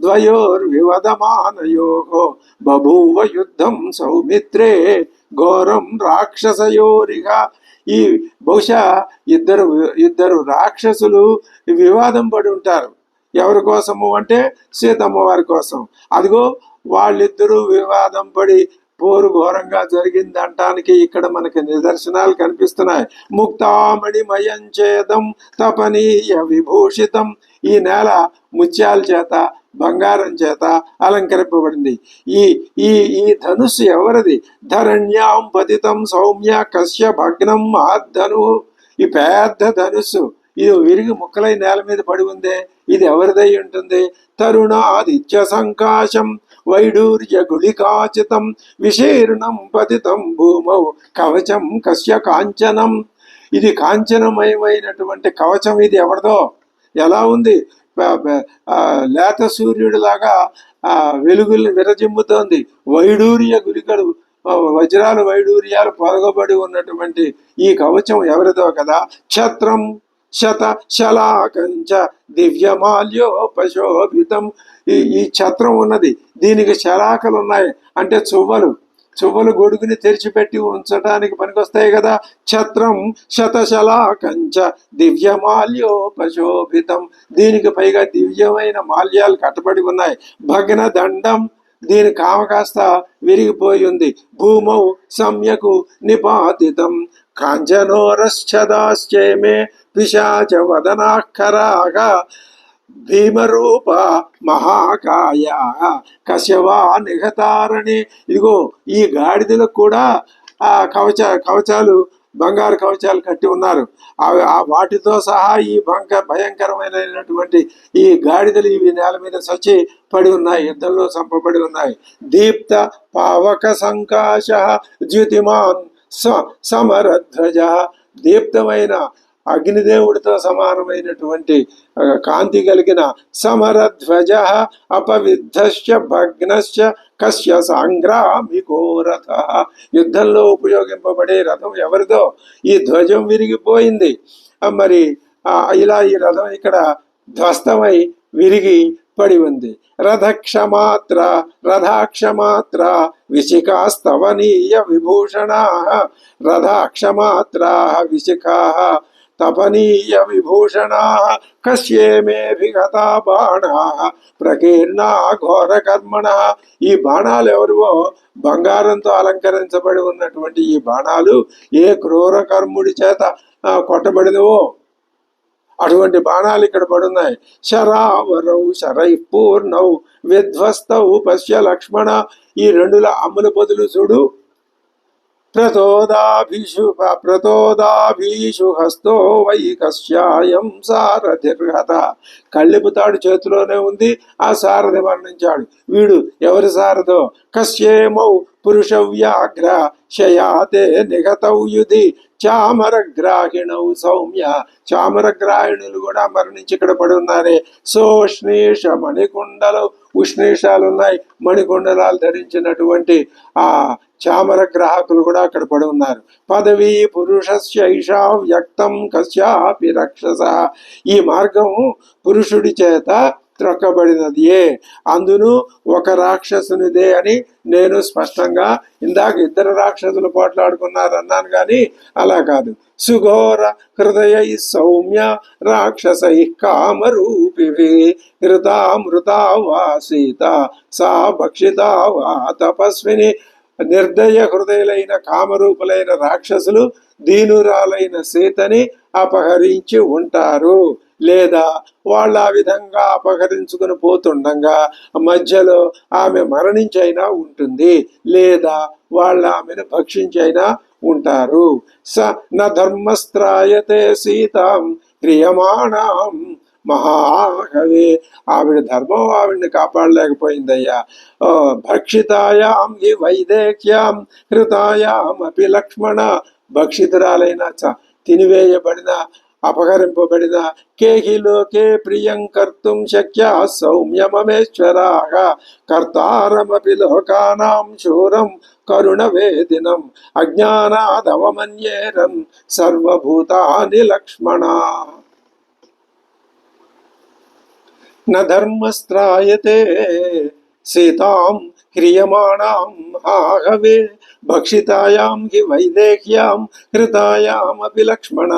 ద్వయోర్వివదమానయోః బభూవ యుద్ధం సౌమిత్రే ఘోరం రాక్షసయోరిహ. ఈ బహుశా ఇద్దరు రాక్షసులు వివాదం పడి ఉంటారు. ఎవరి కోసము అంటే సీతమ్మ వారి కోసం. అదిగో వాళ్ళిద్దరూ వివాదం పడి పోరు ఘోరంగా జరిగిందంటానికి ఇక్కడ మనకి నిదర్శనాలు కనిపిస్తున్నాయి. ముక్తామణి మయంచేదం తపనీయ విభూషితం. ఈ నేల ముత్యాల చేత బంగారం చేత అలంకరింపబడింది. ఈ ఈ ఈ ధనుస్సు ఎవరిది? ధరణ్యాం పతితం సౌమ్య కశ్య భగ్నం మహద్ధను. ఈ పెద్ద ధనుస్సు ఇది విరిగి ముక్కలై నేల మీద పడి ఉందే, ఇది ఎవరిదై ఉంటుంది? తరుణాదిత్య సంకాశం వైడూర్య గుళికాచితం విశీర్ణం పతితం భూమౌ కవచం కశ్య కాంచనం. ఇది కాంచనమయమైనటువంటి కవచం. ఇది ఎవరిదో? ఎలా ఉంది? లేత సూర్యుడిలాగా వెలుగుల్ని విరజిమ్ముతోంది. వైడూర్య గుళికలు, వజ్రాలు వైడూర్యాలు పొరగబడి ఉన్నటువంటి ఈ కవచం ఎవరిదో కదా. ఛత్రం శత శలాకంచ దివ్యమాల్యోపశోభితం. ఈ ఛత్రం ఉన్నది, దీనికి శలాకలు ఉన్నాయి అంటే చువ్వలు గొడుగుని తెరిచిపెట్టి ఉంచడానికి పనికొస్తాయి కదా. ఛత్రం శతశలాకంచ దివ్యమాల్యోపశోభితం. దీనికి పైగా దివ్యమైన మాల్యాలు కట్టబడి ఉన్నాయి. భగ్న దండం, దీని కామ కాస్త విరిగిపోయి ఉంది. భూమౌ సమ్యకు నిపాతితం కాంచనోరశ్చదాశ్చేమే పిశాచ వదనాఖరాగా భీమరూప మహాకాయ కశవా నిఘతారణి. ఇదిగో ఈ గాడిదలకు కూడా ఆ కవచాలు బంగారు కవచాలు కట్టి ఉన్నారు. వాటితో సహా ఈ భయంకరమైనటువంటి ఈ గాడిదలు ఇవి నేల మీద సచ్చి పడి ఉన్నాయి, యుద్ధంలో చంపబడి ఉన్నాయి. దీప్త పావక సంకాశ ద్యుతిమాన్ సమరధ్వజ. దీప్తమైన అగ్నిదేవుడితో సమానమైనటువంటి కాంతి కలిగిన సమరధ్వజ అపవిద్ధశ్చ భగ్నశ్చ కస్య సంగ్రామికో రథ. యుద్ధంలో ఉపయోగింపబడే రథం ఎవరిదో? ఈ ధ్వజం విరిగిపోయింది. మరి ఇలా ఈ రథం ఇక్కడ ధ్వస్తమై విరిగి పడి ఉంది. రథాక్షమాత్ర విశిఖాస్తవనీయ విభూషణా. రథాక్షమాత్రా విశిఖా తపనీయ విభూషణా. కశ్యేమేభిగతా బాణా ప్రకీర్ణా ఘోర కర్మణ. ఈ బాణాలు ఎవరివో? బంగారంతో అలంకరించబడి ఉన్నటువంటి ఈ బాణాలు ఏ క్రూర కర్ముడి చేత కొట్టబడినవో అటువంటి బాణాలు ఇక్కడ పడున్నాయి. శరావరౌ శరై పూర్ణౌ విధ్వస్తౌ పశ్య లక్ష్మణ. ఈ రెండుల అమ్ముల బదులు చూడు. ప్రతోదాభీషు హస్తో వై కశ్యాయం సారథిర్హత. కళ్ళెపుతాడు చేతిలోనే ఉంది, ఆ సారథి మరణించాడు. వీడు ఎవరి సారథో? కశ్యేమౌ పురుషవ్యాఘ్ర శయాతే నిగతౌ యుధి చామరగ్రాహిణౌ సౌమ్య. చామరగ్రాహిణులు కూడా మరణించి ఇక్కడ పడి ఉన్నారే. సోష్ణీష మణికుండలు, ఉష్ణీషాలు ఉన్నాయి, మణికుండలాలు ధరించినటువంటి ఆ చామర గ్రాహకులు కూడా అక్కడ పడి ఉన్నారు. పదవీ పురుషస్యైషా వ్యక్తం కశ్యాపి రక్షస. ఈ మార్గం పురుషుడి చేత త్రొక్కబడినదియే, అందును ఒక రాక్షసునిదే అని నేను స్పష్టంగా ఇందాక ఇద్దరు రాక్షసులు పోట్లాడుకున్నారు అన్నాను, కానీ అలా కాదు. సుఘోర హృదయ సౌమ్య రాక్షసై కామరూపిభి హృతామృతా వా సీత సా భక్షితా వా తపస్విని. నిర్దయ హృదయులైన కామరూపులైన రాక్షసులు దీనురాలైన సీతని అపహరించి ఉంటారు, లేదా వాళ్ళు ఆ విధంగా అపహరించుకుని పోతుండగా మధ్యలో ఆమె మరణించైనా ఉంటుంది, లేదా వాళ్ళు ఆమెను భక్షించైనా ఉంటారు. స న ధర్మస్త్రాయతే సీతాం క్రియమాణం మహాకవే. ఆవిడ ధర్మం ఆవిడ్ని కాపాడలేకపోయిందయ్యా. భక్షితాయాం హి వైదేక్యాం హృతాయాం అపి లక్ష్మణ. భక్షితురాలైన తినివేయబడిన అపహరింపబడిన కేహిలోకే ప్రియం కర్తుం శక్య సౌమ్యమమేశ్వరాగా కర్తారమపి లోకానాం శూరం కరుణవేదినం అజ్ఞానాదవమన్యేరం సర్వభూతాని లక్ష్మణ న ధర్మస్త్రాయతే సీతాం హ్రియమాణాం ఆహవే భక్షితాయాం హి వైదేహ్యాం హృతాయామపి లక్ష్మణ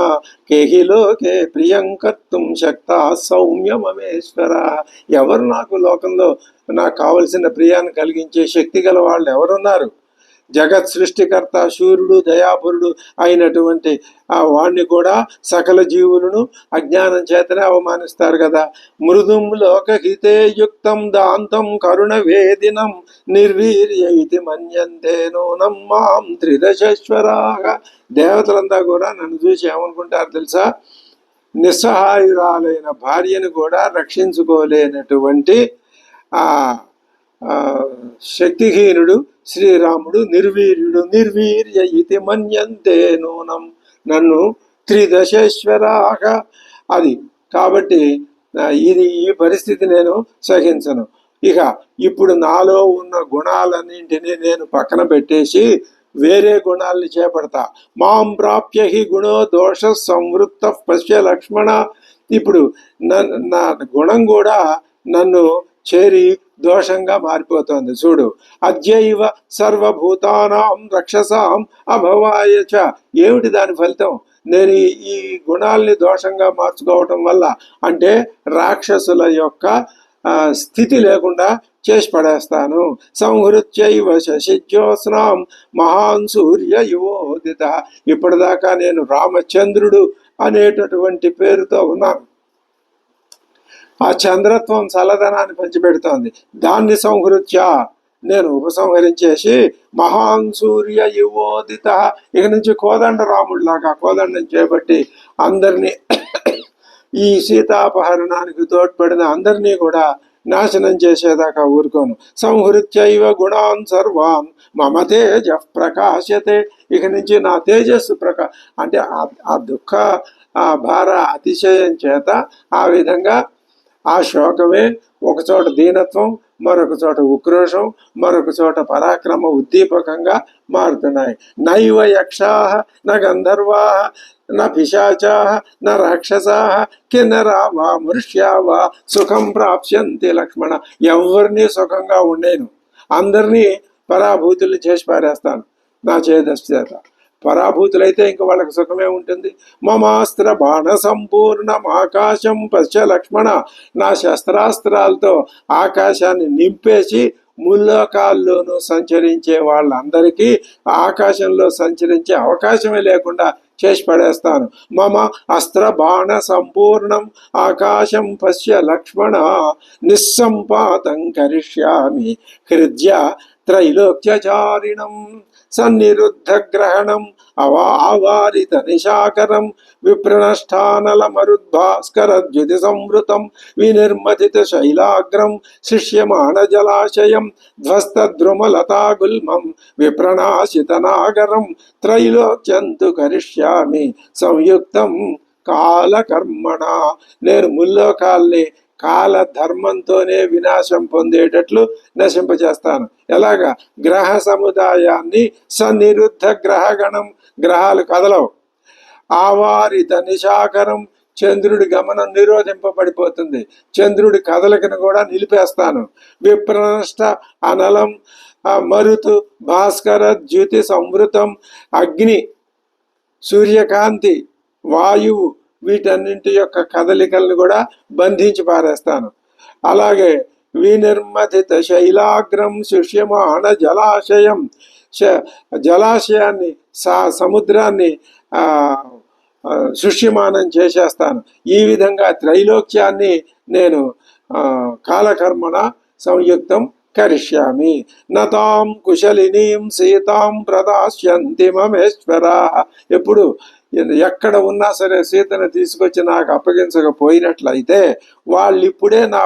కేహి లోకే ప్రియం కర్తుం శక్తా సౌమ్యమమేశ్వర. ఎవరు నాకు లోకంలో నాకు కావలసిన ప్రియాన్ని కలిగించే శక్తి గల వాళ్ళు ఎవరున్నారు? జగత్ సృష్టికర్త శూరుడు దయాపురుడు అయినటువంటి ఆ వాణ్ణి కూడా సకల జీవులను అజ్ఞానం చేతనే అవమానిస్తారు కదా. మృదుం లోకహితే యుక్తం దాంతం కరుణ వేదినం నిర్వీర్య ఇది మన్యంతే నూనం మాం త్రిదశేశ్వరాగా. దేవతలంతా కూడా నన్ను చూసి ఏమనుకుంటారు తెలుసా? నిస్సహాయురాలైన భార్యను కూడా రక్షించుకోలేనటువంటి ఆ శక్తిహీనుడు శ్రీరాముడు నిర్వీర్యుడు. నిర్వీర్య ఇది మన్యంతే నూనం, నన్ను త్రిదశేశ్వరాగా. అది కాబట్టి ఈ పరిస్థితి నేను సహించను. ఇక ఇప్పుడు నాలో ఉన్న గుణాలన్నింటినీ నేను పక్కన పెట్టేసి వేరే గుణాలని చేపడతా. మాం ప్రాప్య హి గుణో దోష సంవృత్త పశ్య లక్ష్మణ. ఇప్పుడు నా గుణం కూడా నన్ను చేరి దోషంగా మారిపోతుంది చూడు. అద్యైవ సర్వభూతానాం రక్షసాం అభవాయచ. ఏమిటి దాని ఫలితం? నేను ఈ గుణాల్ని దోషంగా మార్చుకోవటం వల్ల అంటే రాక్షసుల యొక్క స్థితి లేకుండా చేసి పడేస్తాను. సంహృత్యైవ శశిజ్యోత్స్నాం మహాన్ సూర్య యువోదిత. ఇప్పటిదాకా నేను రామచంద్రుడు అనేటటువంటి పేరుతో ఉన్నాను. ఆ చంద్రత్వం చల్లదనాన్ని పంచిపెడుతోంది. దాన్ని సంహృత్య నేను ఉపసంహరించేసి మహాన్ సూర్య యువోదిత. ఇక నుంచి కోదండ రాముడిలాగా కోదండం చేపట్టి అందరినీ ఈ సీతాపహరణానికి తోడ్పడిన అందరినీ కూడా నాశనం చేసేదాకా ఊరుకోను. సంహృత్యైవ గుణాన్ సర్వాన్ మమ తేజ ప్రకాశతే. ఇక నుంచి నా తేజస్సు అంటే ఆ దుఃఖ ఆ భార అతిశయం చేత ఆ విధంగా ఆ శోకమే ఒకచోట దీనత్వం, మరొక చోట ఉక్రోషం, మరొక చోట పరాక్రమ ఉద్దీపకంగా మారుతున్నాయి. నైవ యక్షాః న గంధర్వాః న పిశాచాః న రాక్షసాః కిన్నరా వా మనుష్యా వా సుఖం ప్రాప్స్యంతి లక్ష్మణ. ఎవరిని సుఖంగా ఉండేను, అందరినీ పరాభూతులు చేసి పారేస్తాను నా చేదస్సు చేత. పరాభూతులైతే ఇంక వాళ్ళకి సుఖమే ఉంటుంది. మమాస్త్ర బాణ సంపూర్ణం ఆకాశం పశ్య లక్ష్మణ. నా శస్త్రాస్త్రాలతో ఆకాశాన్ని నింపేసి ముల్లోకాల్లోనూ సంచరించే వాళ్ళందరికీ ఆకాశంలో సంచరించే అవకాశమే లేకుండా చేసి పడేస్తాను. మమ అస్త్ర బాణ సంపూర్ణం ఆకాశం పశ్య లక్ష్మణ. నిస్సంపాతం కరిష్యామి హృద్య త్రైలోక్యచారిణం సన్నిరుద్ధ గ్రహణం అవారిత నిశాకరం విప్రణష్టానల మరుద్భాస్కర ద్యుతి సంవృతం వినిర్మతిత శైలాగ్రం శిష్యమాణ జలాశయం ధ్వస్తద్రుమలతాగుల్మం విప్రణాశిత నాగరం త్రైలోక్యంతు కరిష్యామి సంయుక్తం కాలకర్మణ. నేను ముల్లోకాల్ని కాల ధర్మంతోనే వినాశం పొందేటట్లు నశింపచేస్తాను. ఎలాగా? గ్రహ సముదాయాన్ని సన్నిరుద్ధ గ్రహగణం, గ్రహాలు కదలవు. ఆవారిత నిశాకరం, చంద్రుడి గమనం నిరోధింపబడిపోతుంది. చంద్రుడి కదలికను కూడా నిలిపేస్తాను. విప్రనష్ట అనలం మరుతు భాస్కర ద్యుతి సంవృతం, అగ్ని, సూర్యకాంతి, వాయువు వీటన్నింటి యొక్క కదలికలను కూడా బంధించి పారేస్తాను. అలాగే వినిర్మతిత శైలాగ్రం శుష్యమాణ జలాశయం, జలాశయాన్ని సముద్రాన్ని శుష్యమానం చేసేస్తాను. ఈ విధంగా త్రైలోక్యాన్ని నేను కాలకర్మణ సంయుక్తం కరిష్యామి. నతాం కుశలినీం సీతాం ప్రదాస్యంతి మమేశ్వరా. ఎప్పుడు ఎక్కడ ఉన్నా సరే సీతను తీసుకొచ్చి నాకు అప్పగించకపోయినట్లయితే వాళ్ళు ఇప్పుడే నా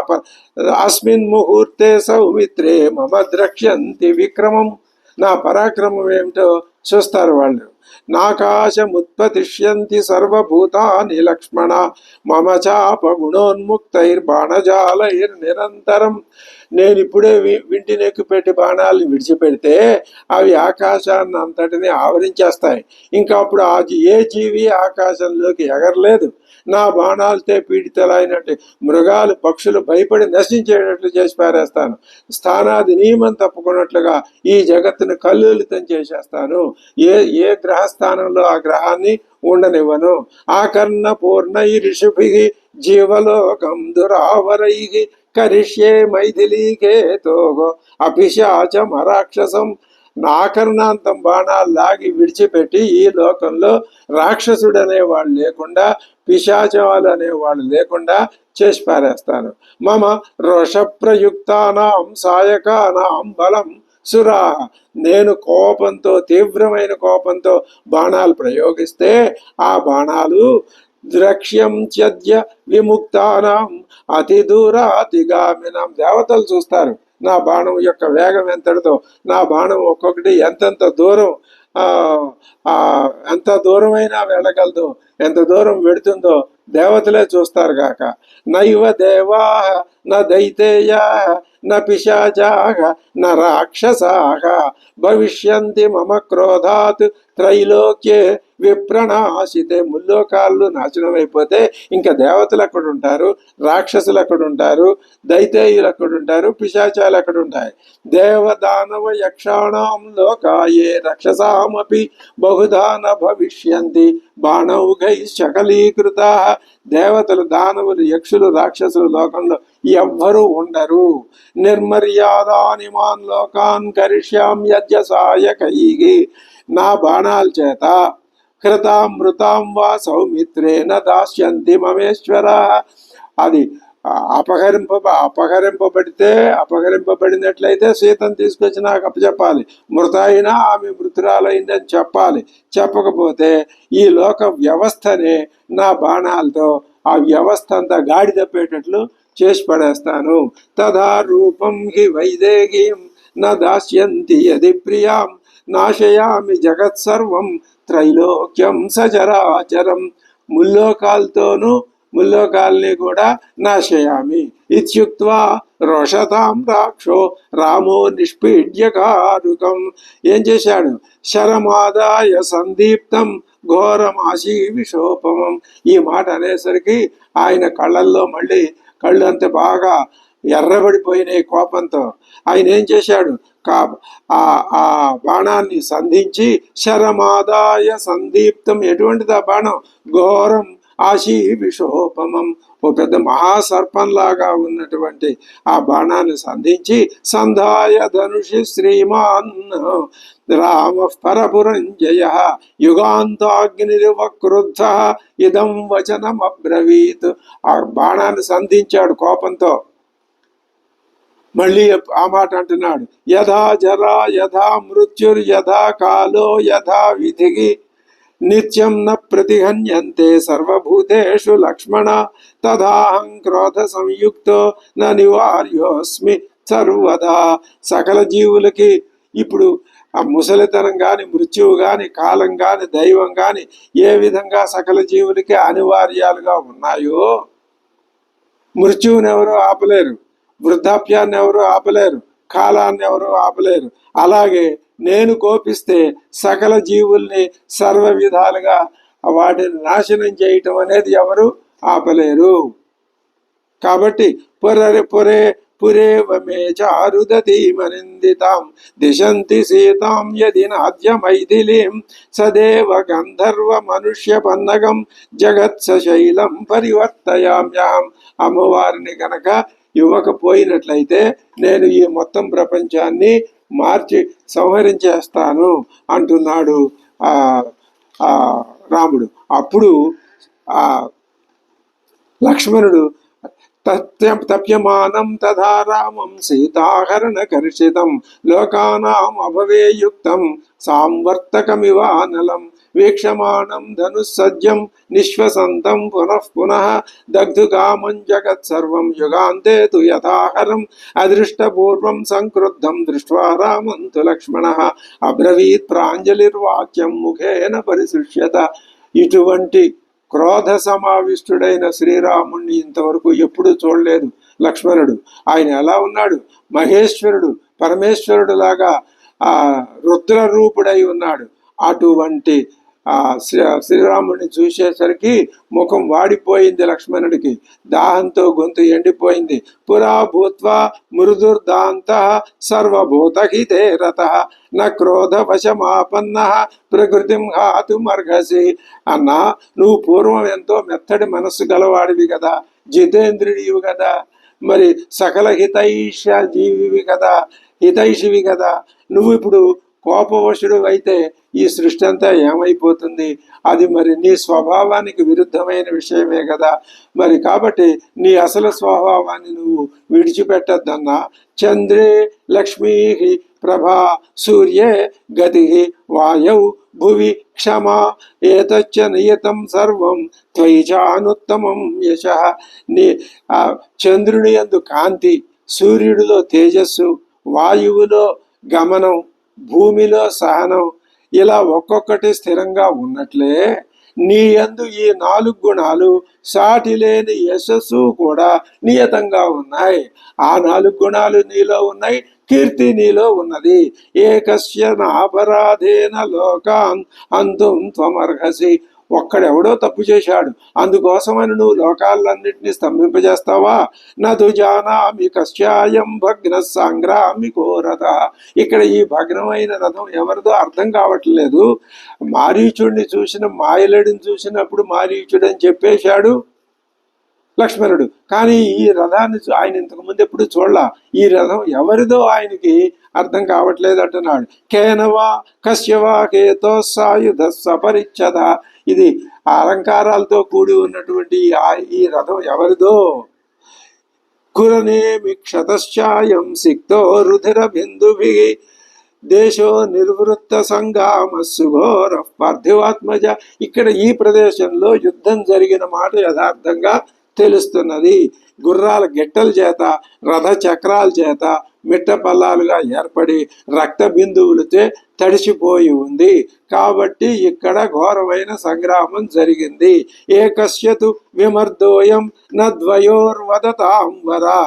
అస్మిన్ ముహూర్తే సౌమిత్రే మమ ద్రక్ష్యంతి విక్రమం. నా పరాక్రమం ఏమిటో చూస్తారు వాళ్ళు. నాకాశముత్పతిష్యంతి సర్వభూతాని లక్ష్మణ మమ చాప గుణోన్ముక్తైర్బాణజాలైర్నిరంతరం. నేను ఇప్పుడే వింటిని ఎక్కుపెట్టి బాణాలను విడిచిపెడితే అవి ఆకాశాన్ని అంతటిని ఆవరించేస్తాయి. ఇంకా అప్పుడు ఏ జీవి ఆకాశంలోకి ఎగరలేదు. నా బాణాలతో పీడితలైనట్టు మృగాలు పక్షులు భయపడి నశించేటట్లు చేసి పారేస్తాను. స్థానాది నియమం తప్పుకున్నట్లుగా ఈ జగత్తును కల్లోలితం చేసేస్తాను. ఏ ఏ గ్రహస్థానంలో ఆ గ్రహాన్ని ఉండనివ్వను. ఆకర్ణ పూర్ణై ఋషిభి జీవలోకం దురావరై కరిష్యే మైథిలీకేతో అపిశాచం అరాక్షసం. ఆకర్ణాంతం బాణాలు లాగి విడిచిపెట్టి ఈ లోకంలో రాక్షసుడు అనేవాళ్ళు లేకుండా, పిశాచాలు అనేవాళ్ళు లేకుండా చేసి పారేస్తాను. మమ రోష ప్రయుక్తానాం సాయకానాం బలం సురా. నేను కోపంతో, తీవ్రమైన కోపంతో బాణాలు ప్రయోగిస్తే ఆ బాణాలు ద్రక్ష్యం త్యజ్య విముక్తానాం అతి దూరాతిగామినాం. దేవతలు చూస్తారు నా బాణం యొక్క వేగం ఎంతటితో, నా బాణం ఒక్కొక్కటి ఎంతెంత దూరం ఎంత దూరమైనా వెళ్ళగలదు, ఎంత దూరం వెడుతుందో దేవతలే చూస్తారు గాక. నైవ దేవా న దైతేయా న పిశాచాః న రాక్షసాః భవిష్యంతి మమ క్రోధాత్ త్రైలోక్యే విప్రణాశితే. ముల్లోకాళ్ళు నాశనం అయిపోతే ఇంకా దేవతలు ఎక్కడ ఉంటారు, రాక్షసులు ఎక్కడ ఉంటారు, దైతేయులు ఎక్కడ ఉంటారు, పిశాచాలు ఎక్కడ ఉంటాయి. దేవదానవ యక్షాణం లోకాయే రక్షసామపి బహుధా న భవిష్యంతి బాణౌఘై శకలీకృతా. దేవతలు, దానవులు, యక్షులు, రాక్షసులు లోకంలో ఎవ్వరూ ఉండరు. నిర్మర్యాదాని మాన్ లోకాన్ కరిష్యాం యజ్ఞసాయకైః. నా బాణాల చేత కృతామృతాం వా సౌమిత్రేణ దాస్యంతి మమేశ్వర. అది అపహరింపబడినట్లయితే సీతను తీసుకొచ్చి నాకు అప్పచెప్పాలి. మృత అయినా ఆమె మృతురాలైందని చెప్పాలి. చెప్పకపోతే ఈ లోక వ్యవస్థనే నా బాణాలతో ఆ వ్యవస్థ అంతా గాడి తప్పేటట్లు చేసి పడేస్తాను. తథా రూపం హి వైదేహీం న దాస్యంతి యది ప్రియాం నాశయామి జగత్ సర్వం త్రైలోక్యం సచరాచరం. ముల్లోకాల్ని కూడా నాశయామి. ఇత్యుక్త్వా రోషతాం రాక్షో రామో నిష్పీడ్యకారుకం. ఏం చేశాడు? శరమాదాయ సందీప్తం ఘోరమాశీ విశోపమం. ఈ మాట అనేసరికి ఆయన కళ్ళల్లో మళ్ళీ కళ్ళు అంత బాగా ఎర్రబడిపోయినాయి కోపంతో. ఆయన ఏం చేశాడు? ఆ బాణాన్ని సంధించి శరమాదాయ సందీప్తం. ఎటువంటిది ఆ బాణం? ఘోరం ఆశీ విశోపమం. ఓ పెద్ద మహాసర్పంలాగా ఉన్నటువంటి ఆ బాణాన్ని సంధించి సంధాయ ధనుషి శ్రీమాన్ రామ పరపురంజయ యుగాంతాగ్నిర్వక్రుద్ధ ఇదం వచనం అబ్రవీత్. ఆ బాణాన్ని సంధించాడు కోపంతో. మళ్ళీ ఆ మాట అంటున్నాడు. యథా జరా యథా మృత్యుర్ యథా కాలో యథా విధికి నిత్యం న ప్రతిహన్యంతే సర్వభూతేషు లక్ష్మణ తదాహం క్రోధ సంయుక్తో న నివార్యోస్మి సర్వదా. సకల జీవులకి ఇప్పుడు ఆ ముసలితనం కానీ, మృత్యువు కానీ, కాలం కానీ, దైవం కానీ ఏ విధంగా సకల జీవులకి అనివార్యాలుగా ఉన్నాయో, మృత్యువుని ఎవరూ ఆపలేరు, వృద్ధాప్యాన్ని ఎవరూ ఆపలేరు, కాలాన్ని ఎవరూ ఆపలేరు. అలాగే నేను కోపిస్తే సకల జీవుల్ని సర్వ విధాలుగా వాటిని నాశనం చేయటం అనేది ఎవరు ఆపలేరు. కాబట్టి పురేవమే చారుదతీమనిందితాం దిశంతి సీతాం యది నాద్య మైథిలీం సదేవ గంధర్వ మనుష్య పన్నగం జగత్సశైలం పరివర్తయామ్యాం. అమ్మవారిని గనక ఇవ్వకపోయినట్లయితే నేను ఈ మొత్తం ప్రపంచాన్ని మార్చి సంహరించేస్తాను అంటున్నాడు రాముడు. అప్పుడు లక్ష్మణుడు తప్యమానం తథా రామం సీతాహరణ కర్షితం లోకానాం అభవేయుక్తం సాంవర్తకమివానలం వీక్షమాణం ధనుస్సజ్జం నిశ్వసంతం పునః పునః దగ్ధుకామం జగత్సర్వం యుగాంతే తు యథాహరం అదృష్టపూర్వం సంక్రుద్ధం దృష్ట్వా రామం తు లక్ష్మణః అబ్రవీత్ ప్రాంజలిర్వాక్యం ముఖేన పరిసృష్యత. ఇటువంటి క్రోధ సమావిష్టుడైన శ్రీరాముణ్ణి ఇంతవరకు ఎప్పుడూ చూడలేదు లక్ష్మణుడు. ఆయన ఎలా ఉన్నాడు? మహేశ్వరుడు, పరమేశ్వరుడు లాగా రుద్ర రూపుడై ఉన్నాడు. అటువంటి శ్రీరాముడిని చూసేసరికి ముఖం వాడిపోయింది లక్ష్మణుడికి, దాహంతో గొంతు ఎండిపోయింది. పురా భూత్వా మృదుర్దాంత సర్వభూతహితే రతః న క్రోధ వశమాపన్న ప్రకృతిం హాతుమర్హసి. అన్నా, నువ్వు పూర్వం ఎంతో మెత్తడి మనస్సు గలవాడివి కదా, జితేంద్రుడివి కదా, మరి సకల హితైష జీవివి కదా, హితైషివి కదా. నువ్వు ఇప్పుడు కోపవశుడు అయితే ఈ సృష్టి అంతా ఏమైపోతుంది? అది మరి నీ స్వభావానికి విరుద్ధమైన విషయమే కదా. మరి కాబట్టి నీ అసలు స్వభావాన్ని నువ్వు విడిచిపెట్టద్దన్నా. చంద్రే లక్ష్మీ ప్రభా సూర్యే గతి వాయౌ భువి క్షమా ఏతచ్చ నియతం సర్వం త్వయిచానుత్తమం యశః. నీ చంద్రుని యందు కాంతి, సూర్యుడిలో తేజస్సు, వాయువులో గమనం, భూమిలో సహనం, ఇలా ఒక్కొక్కటి స్థిరంగా ఉన్నట్లే నీ యందు ఈ 4 గుణాలు సాటి లేని యశస్సు కూడా నియతంగా ఉన్నాయి. ఆ 4 గుణాలు నీలో ఉన్నాయి, కీర్తి నీలో ఉన్నది. ఏకస్య నాపరాధేన లోకాన్ అంతుం త్వమర్హసి. ఒక్కడెవడో తప్పు చేశాడు, అందుకోసమని నువ్వు లోకాలన్నింటినీ స్తంభింపజేస్తావా? నదు జానామి కశ్యాయం భగ్న సంగ్రామికో రథ. ఇక్కడ ఈ భగ్నమైన రథం ఎవరిదో అర్థం కావట్లేదు. మారీచుడిని చూసిన, మాయలుడిని చూసినప్పుడు మారీచుడు అని చెప్పేశాడు లక్ష్మణుడు. కానీ ఈ రథాన్ని ఆయన ఇంతకు ముందు ఎప్పుడు చూడలా. ఈ రథం ఎవరిదో ఆయనకి అర్థం కావట్లేదు అంటున్నాడు. కేనవా కశ్యవా కేతో సాయుధ సపరిచ్ఛద. ఇది అలంకారాలతో కూడి ఉన్నటువంటి ఈ రథం ఎవరిదో? కురనేమి క్షతశ్చాయం సిక్తో రుధిర బిందుభి దేశో నిర్వృత్త సంగామ సుఘోర పార్థివాత్మజ. ఇక్కడ ఈ ప్రదేశంలో యుద్ధం జరిగిన మాట యథార్థంగా తెలుస్తున్నది. గుర్రాల గిట్టల చేత, రథ చక్రాల చేత మిట్ట పల్లాలుగా ఏర్పడి రక్త బిందువులతో తడిసిపోయి ఉంది. కాబట్టి ఇక్కడ ఘోరమైన సంగ్రామం జరిగింది. ఏకస్యతు విమర్దోయం నద్వయోర్వదతాం వరా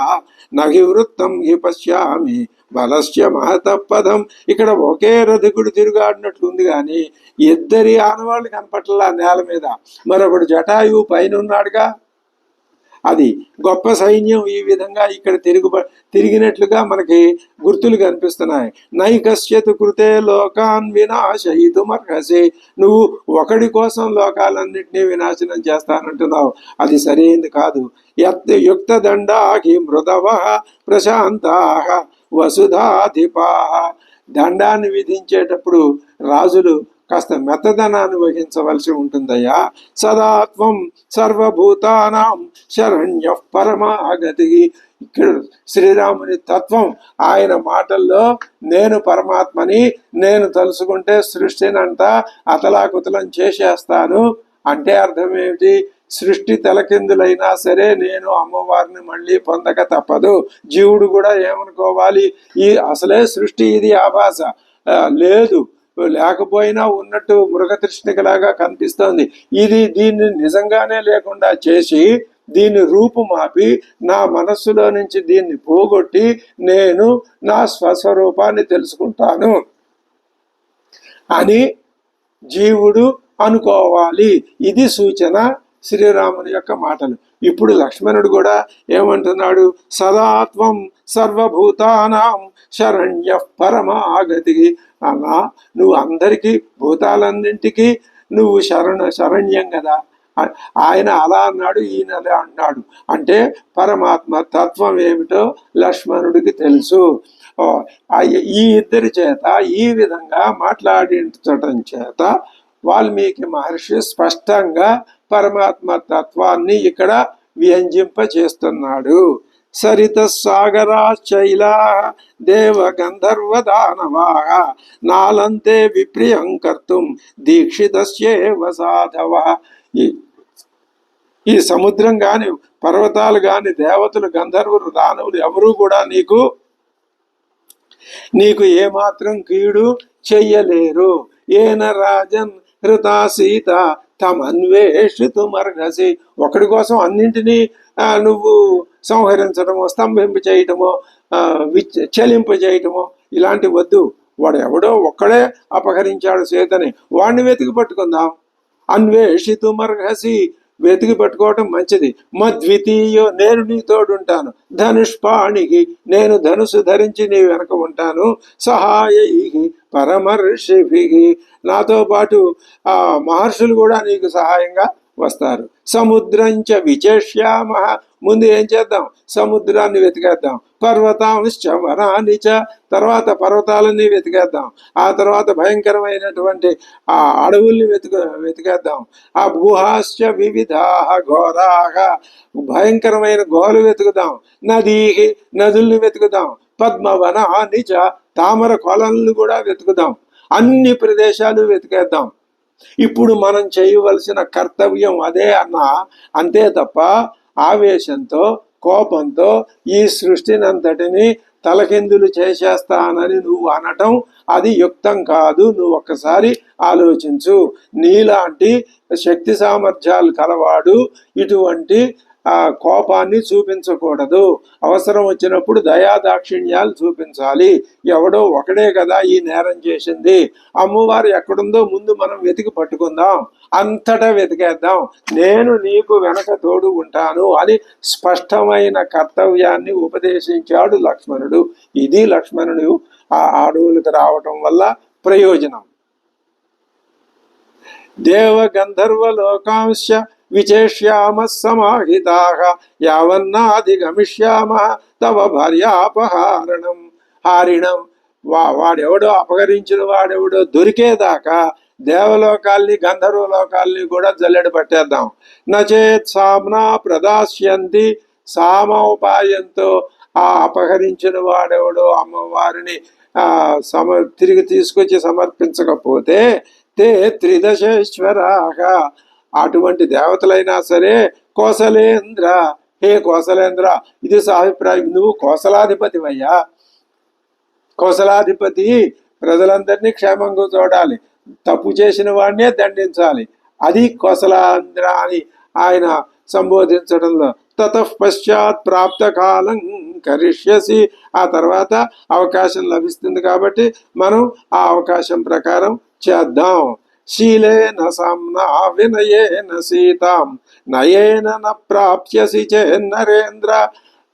నహి వృత్తం హి పశ్యామి బలస్య మహతపదం. ఇక్కడ ఒకే రథకుడు తిరుగాడినట్లుంది కానీ ఇద్దరి ఆనవాళ్ళు కనపట్లా నేల మీద. మరొకడు జటాయువు పైన ఉన్నాడుగా. అది గొప్ప సైన్యం ఈ విధంగా ఇక్కడ తిరిగినట్లుగా మనకి గుర్తులు కనిపిస్తున్నాయి. నైకశ్యతు కృతే లోకాన్ వినాశయితుమర్హసి. నువ్వు ఒకడి కోసం లోకాలన్నింటినీ వినాశనం చేస్తానంటున్నావు, అది సరైనది కాదు. యుక్త దండాకి మృదవ ప్రశాంతా వసుధాధిపా. దండాన్ని విధించేటప్పుడు రాజులు కాస్త మెత్తదనాన్ని వహించవలసి ఉంటుందయ్యా. సదాత్వం సర్వభూతానాం శరణ్య పరమాగతి. ఇక్కడ శ్రీరాముని తత్వం, ఆయన మాటల్లో నేను పరమాత్మని, నేను తలుసుకుంటే సృష్టినంతా అతలాకుతలం చేసేస్తాను అంటే అర్థం ఏమిటి? సృష్టి తలకిందులైనా సరే నేను అమ్మవారిని మళ్ళీ పొందక తప్పదు. జీవుడు కూడా ఏమనుకోవాలి? ఈ అసలే సృష్టి ఇది ఆభాస, లేదు లేకపోయినా ఉన్నట్టు మృగతృష్ణికలాగా కనిపిస్తోంది. దీన్ని నిజంగానే లేకుండా చేసి దీన్ని రూపుమాపి నా మనస్సులో నుంచి దీన్ని పోగొట్టి నేను నా స్వస్వరూపాన్ని తెలుసుకుంటాను అని జీవుడు అనుకోవాలి. ఇది సూచన శ్రీరాముని యొక్క మాటలు. ఇప్పుడు లక్ష్మణుడు కూడా ఏమంటున్నాడు? సదాత్వం సర్వభూతానాం శరణ్య పరమాగతి. అలా నువ్వు అందరికీ, భూతాలన్నింటికి నువ్వు శరణ్యం కదా. ఆయన అలా అన్నాడు, ఈయన అలా అన్నాడు. అంటే పరమాత్మ తత్వం ఏమిటో లక్ష్మణుడికి తెలుసు. ఈ ఇద్దరి చేత ఈ విధంగా మాట్లాడించటం చేత వాల్మీకి మహర్షి స్పష్టంగా పరమాత్మ తత్వాన్ని ఇక్కడ వ్యంజింప చేస్తున్నాడు. సరిత సాగరాశైలా దేవ గంధర్వ దానవా నాలంతే విప్రియం కర్తుం దీక్షితస్యేవ సాధవ. ఈ సముద్రం గాని పర్వతాలు గాని దేవతలు గంధర్వులు దానవులు ఎవరూ కూడా నీకు ఏమాత్రం కీడు చెయ్యలేరు. ఏన రాజన్ హృతా సీత తమన్వేషితుమర్హసి. ఒకడి కోసం అన్నింటినీ నువ్వు సంహరించడమో స్తంభింప చేయటమో చలింప చేయటమో ఇలాంటి వద్దు. వాడు ఎవడో ఒక్కడే అపహరించాడు సీతని, వాడిని వెతికి పట్టుకుందాం. అన్వేషితుమర్హసి, వెతికి పట్టుకోవటం మంచిది. మద్వితీయో, నేను నీ తోడుంటాను. ధనుష్పాణికి, నేను ధనుసు ధరించి నీ వెనక ఉంటాను. సహాయై పరమర్షిభి, నాతో పాటు మహర్షులు కూడా నీకు సహాయంగా వస్తారు. సముద్రంచ విచేష్యామ, ముందు ఏం చేద్దాం, సముద్రాన్ని వెతికేద్దాం. పర్వతాంశ్చ వనాని చ, తర్వాత పర్వతాలన్నీ వెతికేద్దాం. ఆ తర్వాత భయంకరమైనటువంటి ఆ అడవుల్ని వెతికేద్దాం. ఆ గుహాశ్చ వివిధా ఘోరాహ, భయంకరమైన గుహలు వెతుకుదాం. నదీహి, నదుల్ని వెతుకుదాం. పద్మవనాని చ, తామర కొలలను కూడా వెతుకుదాం. అన్ని ప్రదేశాలు వెతికేద్దాం. ఇప్పుడు మనం చేయవలసిన కర్తవ్యం అదే అంతే తప్ప ఆవేశంతో కోపంతో ఈ సృష్టిని అంతటిని తలకిందులు చేసేస్తానని నువ్వు అనటం అది యుక్తం కాదు. నువ్వు ఒక్కసారి ఆలోచించు. నీలాంటి శక్తి సామర్థ్యాలు కలవాడు ఇటువంటి కోపాన్ని చూపించకూడదు. అవసరం వచ్చినప్పుడు దయాదాక్షిణ్యాలు చూపించాలి. ఎవడో ఒకడే కదా ఈ నేరం చేసింది, అమ్మవారు ఎక్కడుందో ముందు మనం వెతికి పట్టుకుందాం, అంతటా వెతికేద్దాం. నేను నీకు వెనక తోడు ఉంటాను అని స్పష్టమైన కర్తవ్యాన్ని ఉపదేశించాడు లక్ష్మణుడు. ఇది లక్ష్మణుడు ఆ అడవులకు రావటం వల్ల ప్రయోజనం. దేవ గంధర్వ లోకాంశ విచేష్యామ సమాహితాః యావన్నాధిగమిష్యామ తవ భార్యాపహారణం. హారిణం, వాడెవడో అపహరించిన వాడెవడో దొరికేదాకా దేవలోకాల్ని గంధర్వలోకాల్ని కూడా జల్లెడ పట్టేద్దాం. నచేత్ సామ్నా ప్రదాస్యంతి, సామోపాయంతో ఆ అపహరించిన వాడెవడో అమ్మవారిని తిరిగి తీసుకొచ్చి సమర్పించకపోతే తే త్రిదశేశ్వరాః, అటువంటి దేవతలైనా సరే కోసలేంద్ర, హే కోసలేంద్ర, ఇది సాభిప్రాయం. నువ్వు కోసలాధిపతివయ్యా. కోసలాధిపతి ప్రజలందరినీ క్షేమంగా చూడాలి, తప్పు చేసిన వాడినే దండించాలి. అది కోసలాంధ్ర అని ఆయన సంబోధించడంలో. తతఃపశ్చాత్ ప్రాప్త కాలం కరిష్యసి, ఆ తర్వాత అవకాశం లభిస్తుంది కాబట్టి మనం ఆ అవకాశం ప్రకారం చేద్దాం. శీలేన సామ్నా వినయేన సీతాం నయేన న ప్రాప్స్యసి చేన్నరేంద్ర.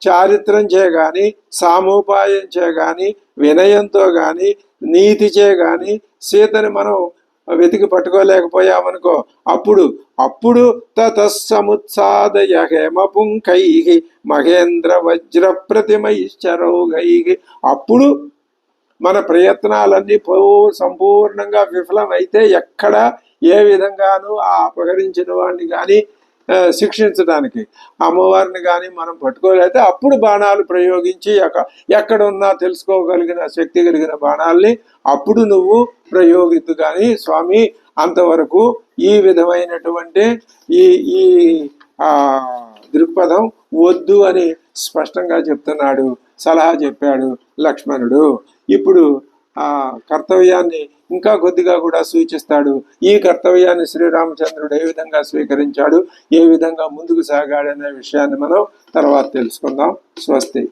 చారిత్రం చేయగాని, సామోపాయం చేయగాని, వినయంతో గాని, నీతిచే గాని సీతని మనం వెతికి పట్టుకోలేకపోయామనుకో, అప్పుడు తతస్సముత్సాదయ హేమపుంకై మహేంద్ర వజ్ర ప్రతిమైశ్చరౌఘై, అప్పుడు మన ప్రయత్నాలన్నీ సంపూర్ణంగా విఫలమైతే ఎక్కడ ఏ విధంగానూ ఆ అపహరించిన వాడిని కానీ శిక్షించడానికి అమ్మవారిని కానీ మనం పట్టుకోలేకపోతే అప్పుడు బాణాలు ప్రయోగించి ఎక్కడున్నా తెలుసుకోగలిగిన శక్తి కలిగిన బాణాల్ని అప్పుడు నువ్వు ప్రయోగిద్దు. కానీ స్వామి అంతవరకు ఈ విధమైనటువంటి ఈ దృక్పథం వద్దు అని స్పష్టంగా చెప్తున్నాడు, సలహా చెప్పాడు లక్ష్మణుడు. ఇప్పుడు ఆ కర్తవ్యాన్ని ఇంకా కొద్దిగా కూడా సూచిస్తాడు. ఈ కర్తవ్యాన్ని శ్రీరామచంద్రుడు ఏ విధంగా స్వీకరించాడు, ఏ విధంగా ముందుకు సాగాడనే విషయాన్ని మనం తర్వాత తెలుసుకుందాం. స్వస్తి.